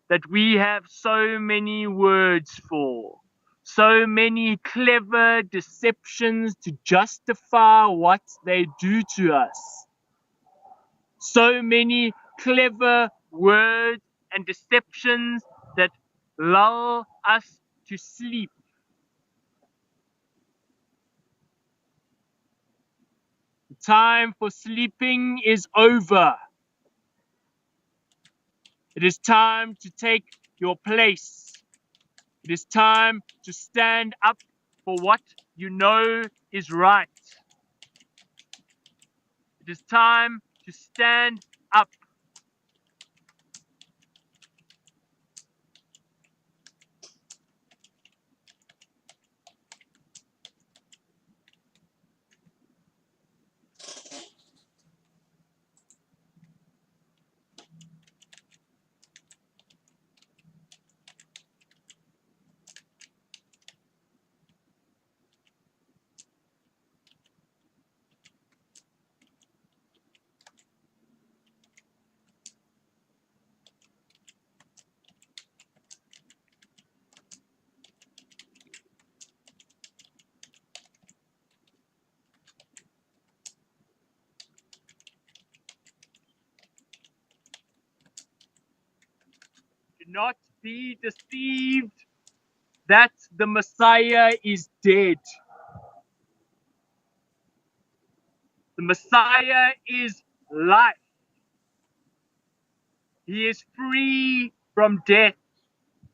that we have so many words for, so many clever deceptions to justify what they do to us, so many clever words and deceptions that lull us to sleep. The time for sleeping is over. It is time to take your place. It is time to stand up for what you know is right. It is time to stand up. Do not be deceived that the Messiah is dead. The Messiah is life. He is free from death.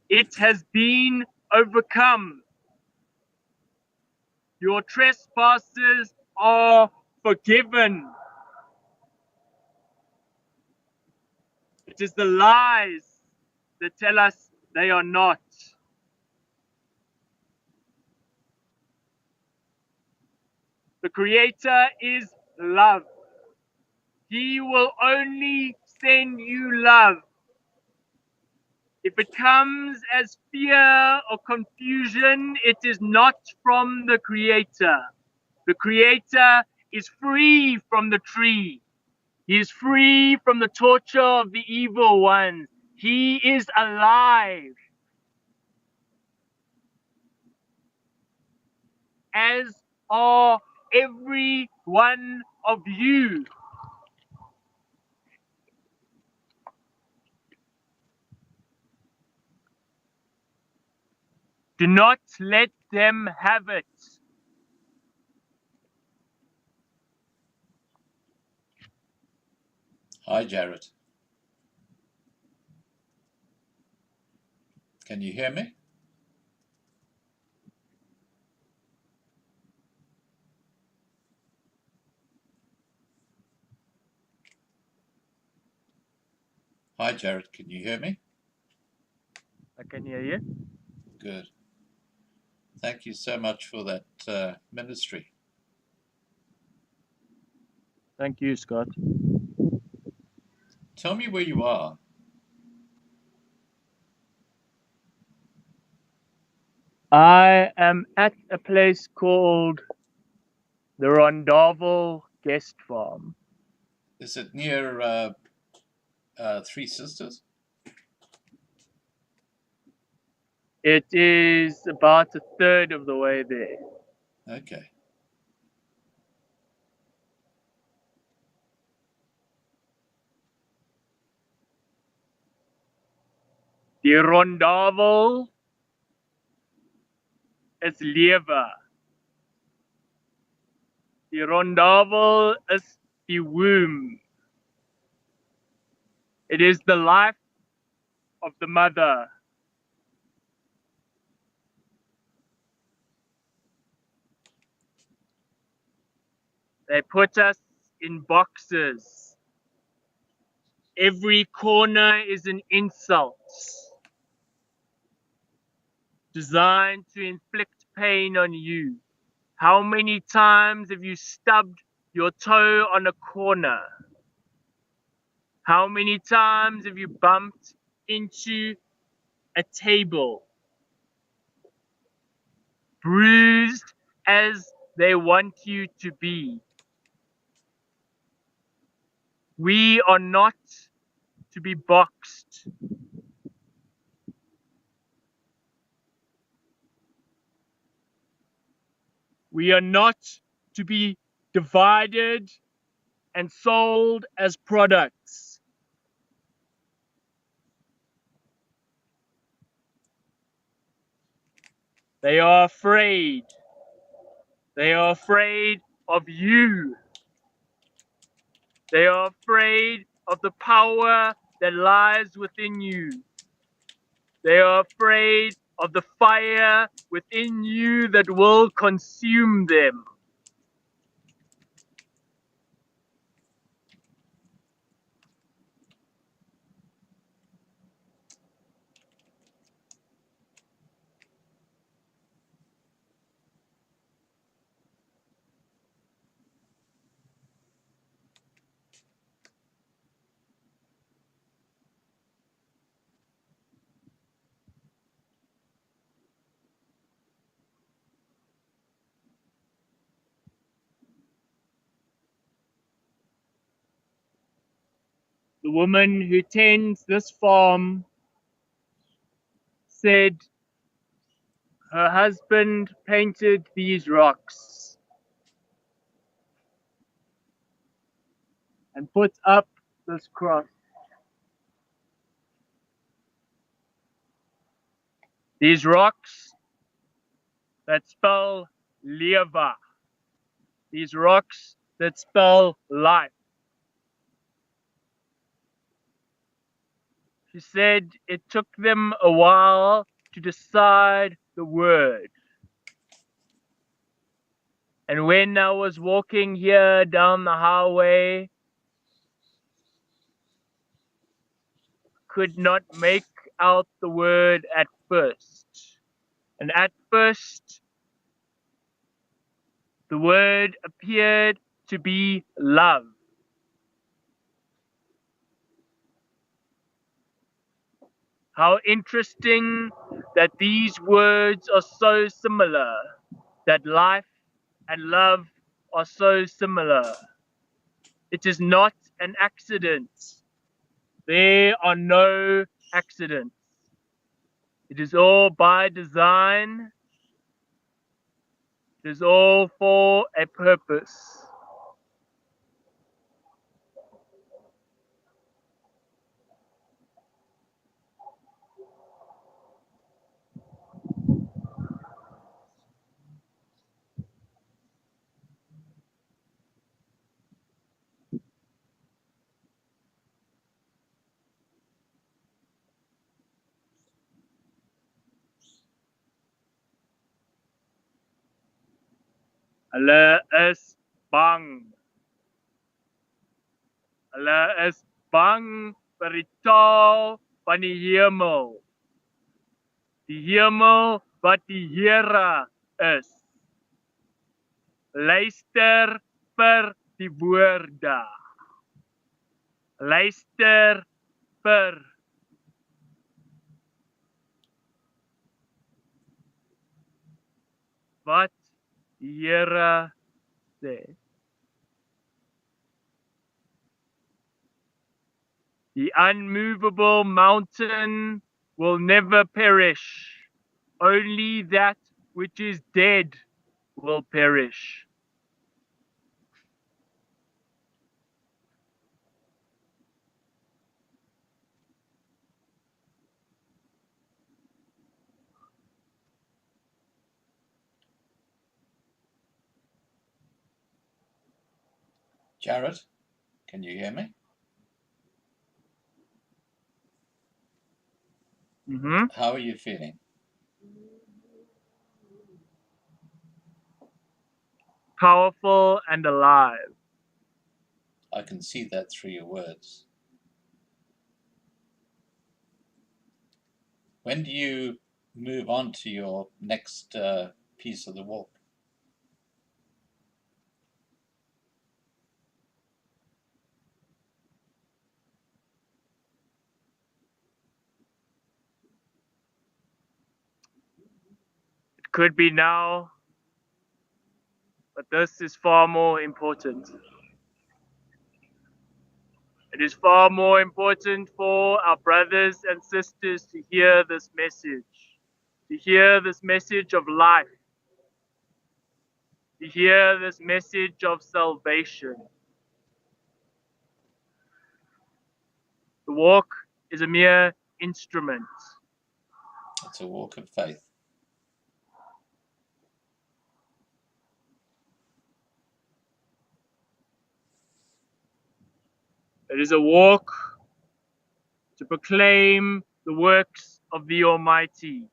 It has been overcome. Your trespasses are forgiven. It is the lies that tell us they are not. The Creator is love. He will only send you love. If it comes as fear or confusion, it is not from the Creator. The Creator is free from the tree. He is free from the torture of the evil one. He is alive. as are every one of you. Do not let them have it. Hi, Jarrett. Can you hear me? Hi, Jarrett. Can you hear me? I can hear you. Good. Thank you so much for that ministry. Thank you, Scott. Tell me where you are. I am at a place called the Rondavel Guest Farm. Is it near Three Sisters? It is about a third of the way there. Okay. Die Rondavel is lewe. Die Rondavel is die womb. It is the life of the mother. They put us in boxes. Every corner is an insult, designed to inflict pain on you. How many times have you stubbed your toe on a corner? How many times have you bumped into a table? Bruised as they want you to be. We are not to be boxed. We are not to be divided and sold as products. They are afraid. They are afraid of you. They are afraid of the power that lies within you. They are afraid of the fire within you that will consume them. The woman who tends this farm said her husband painted these rocks and put up this cross. These rocks that spell Leva. These rocks that spell life. She said it took them a while to decide the word. And when I was walking here down the highway, could not make out the word at first. And at first, the word appeared to be love. How interesting that these words are so similar, that life and love are so similar. It is not an accident. There are no accidents. It is all by design. It is all for a purpose. Hulle is bang. Hulle is bang vir die taal van die hemel. Die hemel wat die Here is. Luister vir die woorde. Luister vir wat die Here sê. The unmovable mountain will never perish. Only that which is dead will perish. Jarrett, can you hear me? How are you feeling? Powerful and alive. I can see that through your words. When do you move on to your next piece of the walk? It could be now, but this is far more important. It is far more important for our brothers and sisters to hear this message, to hear this message of life, to hear this message of salvation. The walk is a mere instrument. It's a walk of faith. It is a walk to proclaim the works of the Almighty.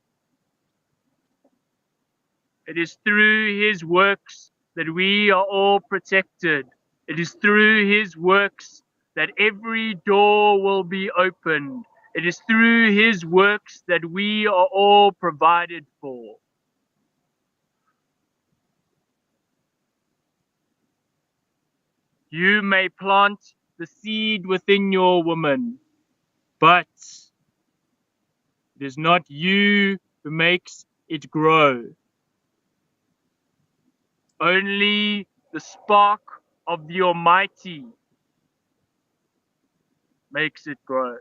It is through His works that we are all protected. It is through His works that every door will be opened. It is through His works that we are all provided for. You may plant the seed within your woman, but it is not you who makes it grow. Only the spark of the Almighty makes it grow.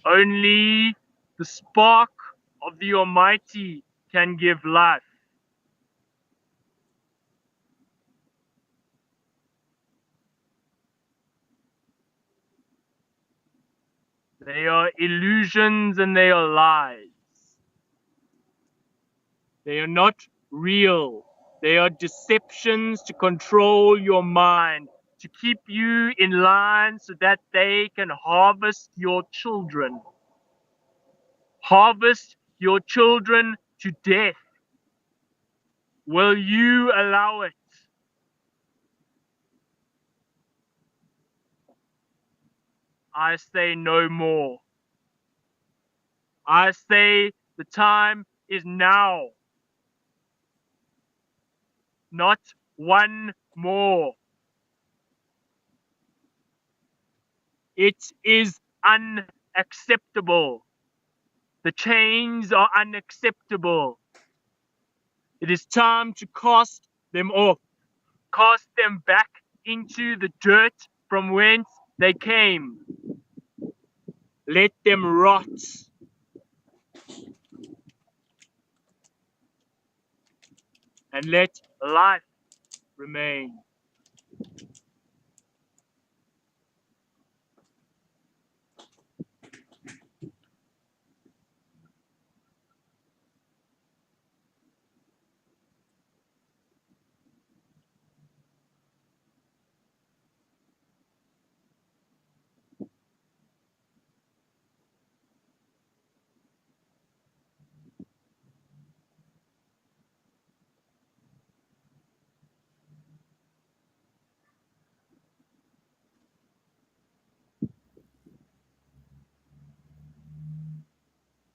Only the spark of the Almighty can give life. They are illusions and they are lies. They are not real. They are deceptions to control your mind, to keep you in line so that they can harvest your children. Harvest your children to death. Will you allow it? I say no more. I say the time is now. Not one more. It is unacceptable. The chains are unacceptable. It is time to cast them off. Cast them back into the dirt from whence they came. Let them rot. And let life remain.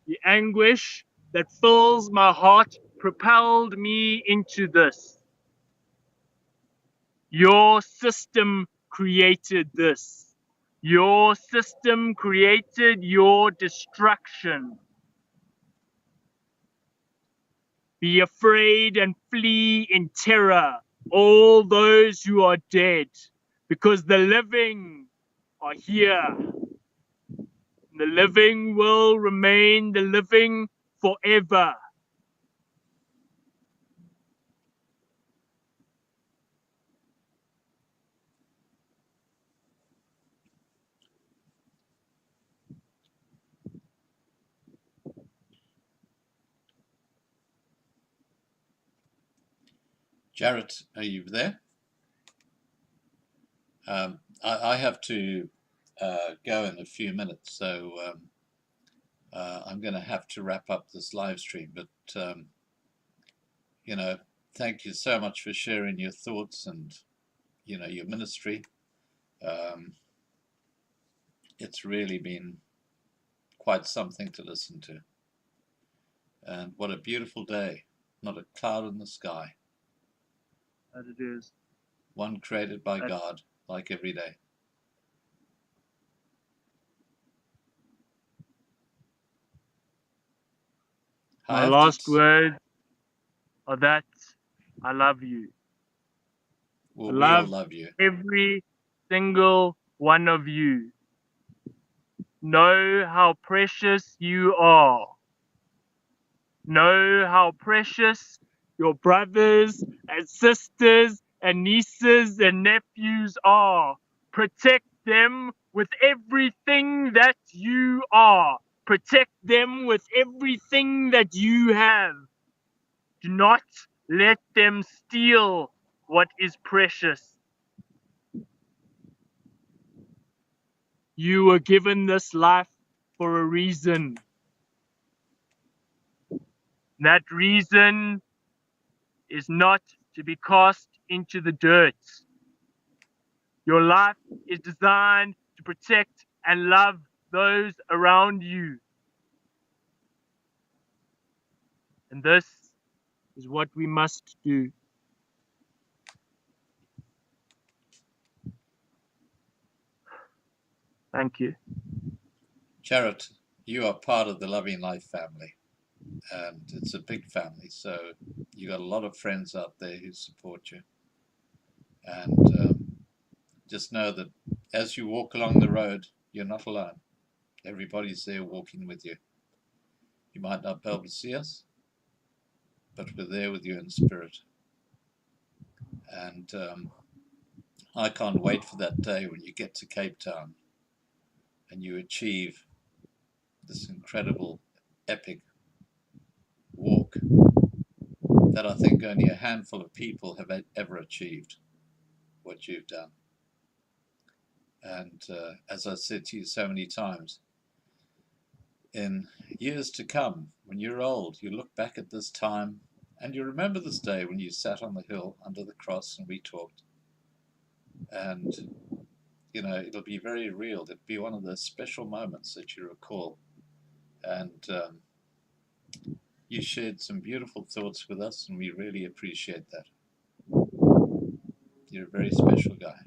The anguish that fills my heart propelled me into this. Your system created this. Your system created your destruction. Be afraid and flee in terror, all those who are dead, because the living are here. The living will remain the living forever. Jarrett, are you there? I have to go in a few minutes, so I'm going to have to wrap up this live stream. But, thank you so much for sharing your thoughts and, your ministry. It's really been quite something to listen to. And what a beautiful day. Not a cloud in the sky. As it is. One created by God, like every day. My last words are that I love you. Well, I we all love you. Every single one of you. Know how precious you are. Know how precious your brothers and sisters and nieces and nephews are. Protect them with everything that you are. Protect them with everything that you have. Do not let them steal what is precious. You were given this life for a reason. That reason is not to be cast into the dirt. Your life is designed to protect and love those around you. And this is what we must do. Thank you. Jarrett, you are part of the Loving Life family. And it's a big family, so you got a lot of friends out there who support you. And just know that as you walk along the road, you're not alone. Everybody's there walking with you. You might not be able to see us, but we're there with you in spirit. And I can't wait for that day when you get to Cape Town and you achieve this incredible, epic walk that I think only a handful of people have ever achieved what you've done. And as I said to you so many times, in years to come, when you're old, you look back at this time and you remember this day when you sat on the hill under the cross and we talked. And, it'll be very real. It'll be one of those special moments that you recall. And you shared some beautiful thoughts with us, and we really appreciate that. You're a very special guy.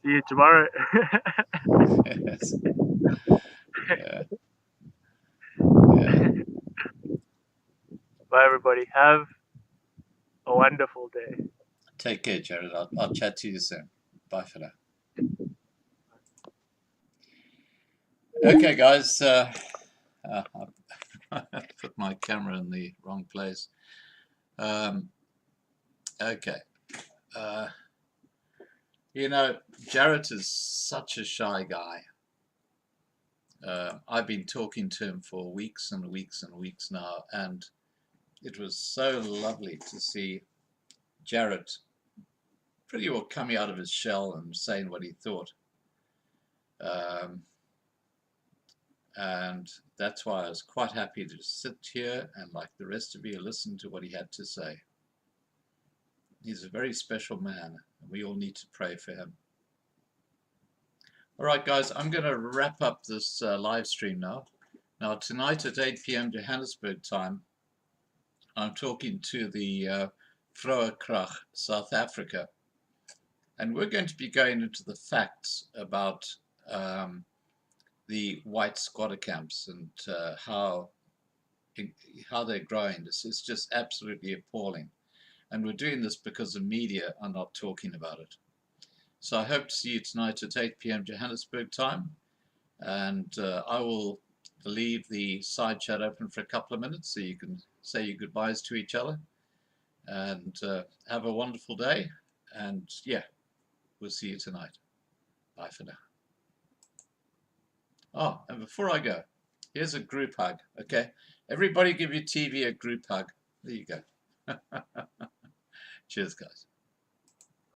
See you tomorrow. Yes. Yeah. Yeah. Bye, everybody. Have a wonderful day. Take care, Jared. I'll chat to you soon. Bye for now. Okay, guys. I put my camera in the wrong place. Okay. You know, Jarrett is such a shy guy. I've been talking to him for weeks and weeks and weeks now, and it was so lovely to see Jarrett pretty well coming out of his shell and saying what he thought. And that's why I was quite happy to sit here and, like the rest of you, listen to what he had to say. He's a very special man, and we all need to pray for him. All right, guys, I'm going to wrap up this live stream now. Now, tonight at 8 p.m. Johannesburg time, I'm talking to the Vroue Krag, South Africa. And we're going to be going into the facts about the white squatter camps and how they're growing. This is just absolutely appalling. And we're doing this because the media are not talking about it. So I hope to see you tonight at 8 p.m. Johannesburg time. And I will leave the side chat open for a couple of minutes so you can say your goodbyes to each other. And have a wonderful day. And yeah, we'll see you tonight. Bye for now. Oh, and before I go, here's a group hug, okay? Everybody give your TV a group hug. There you go. Cheers, guys.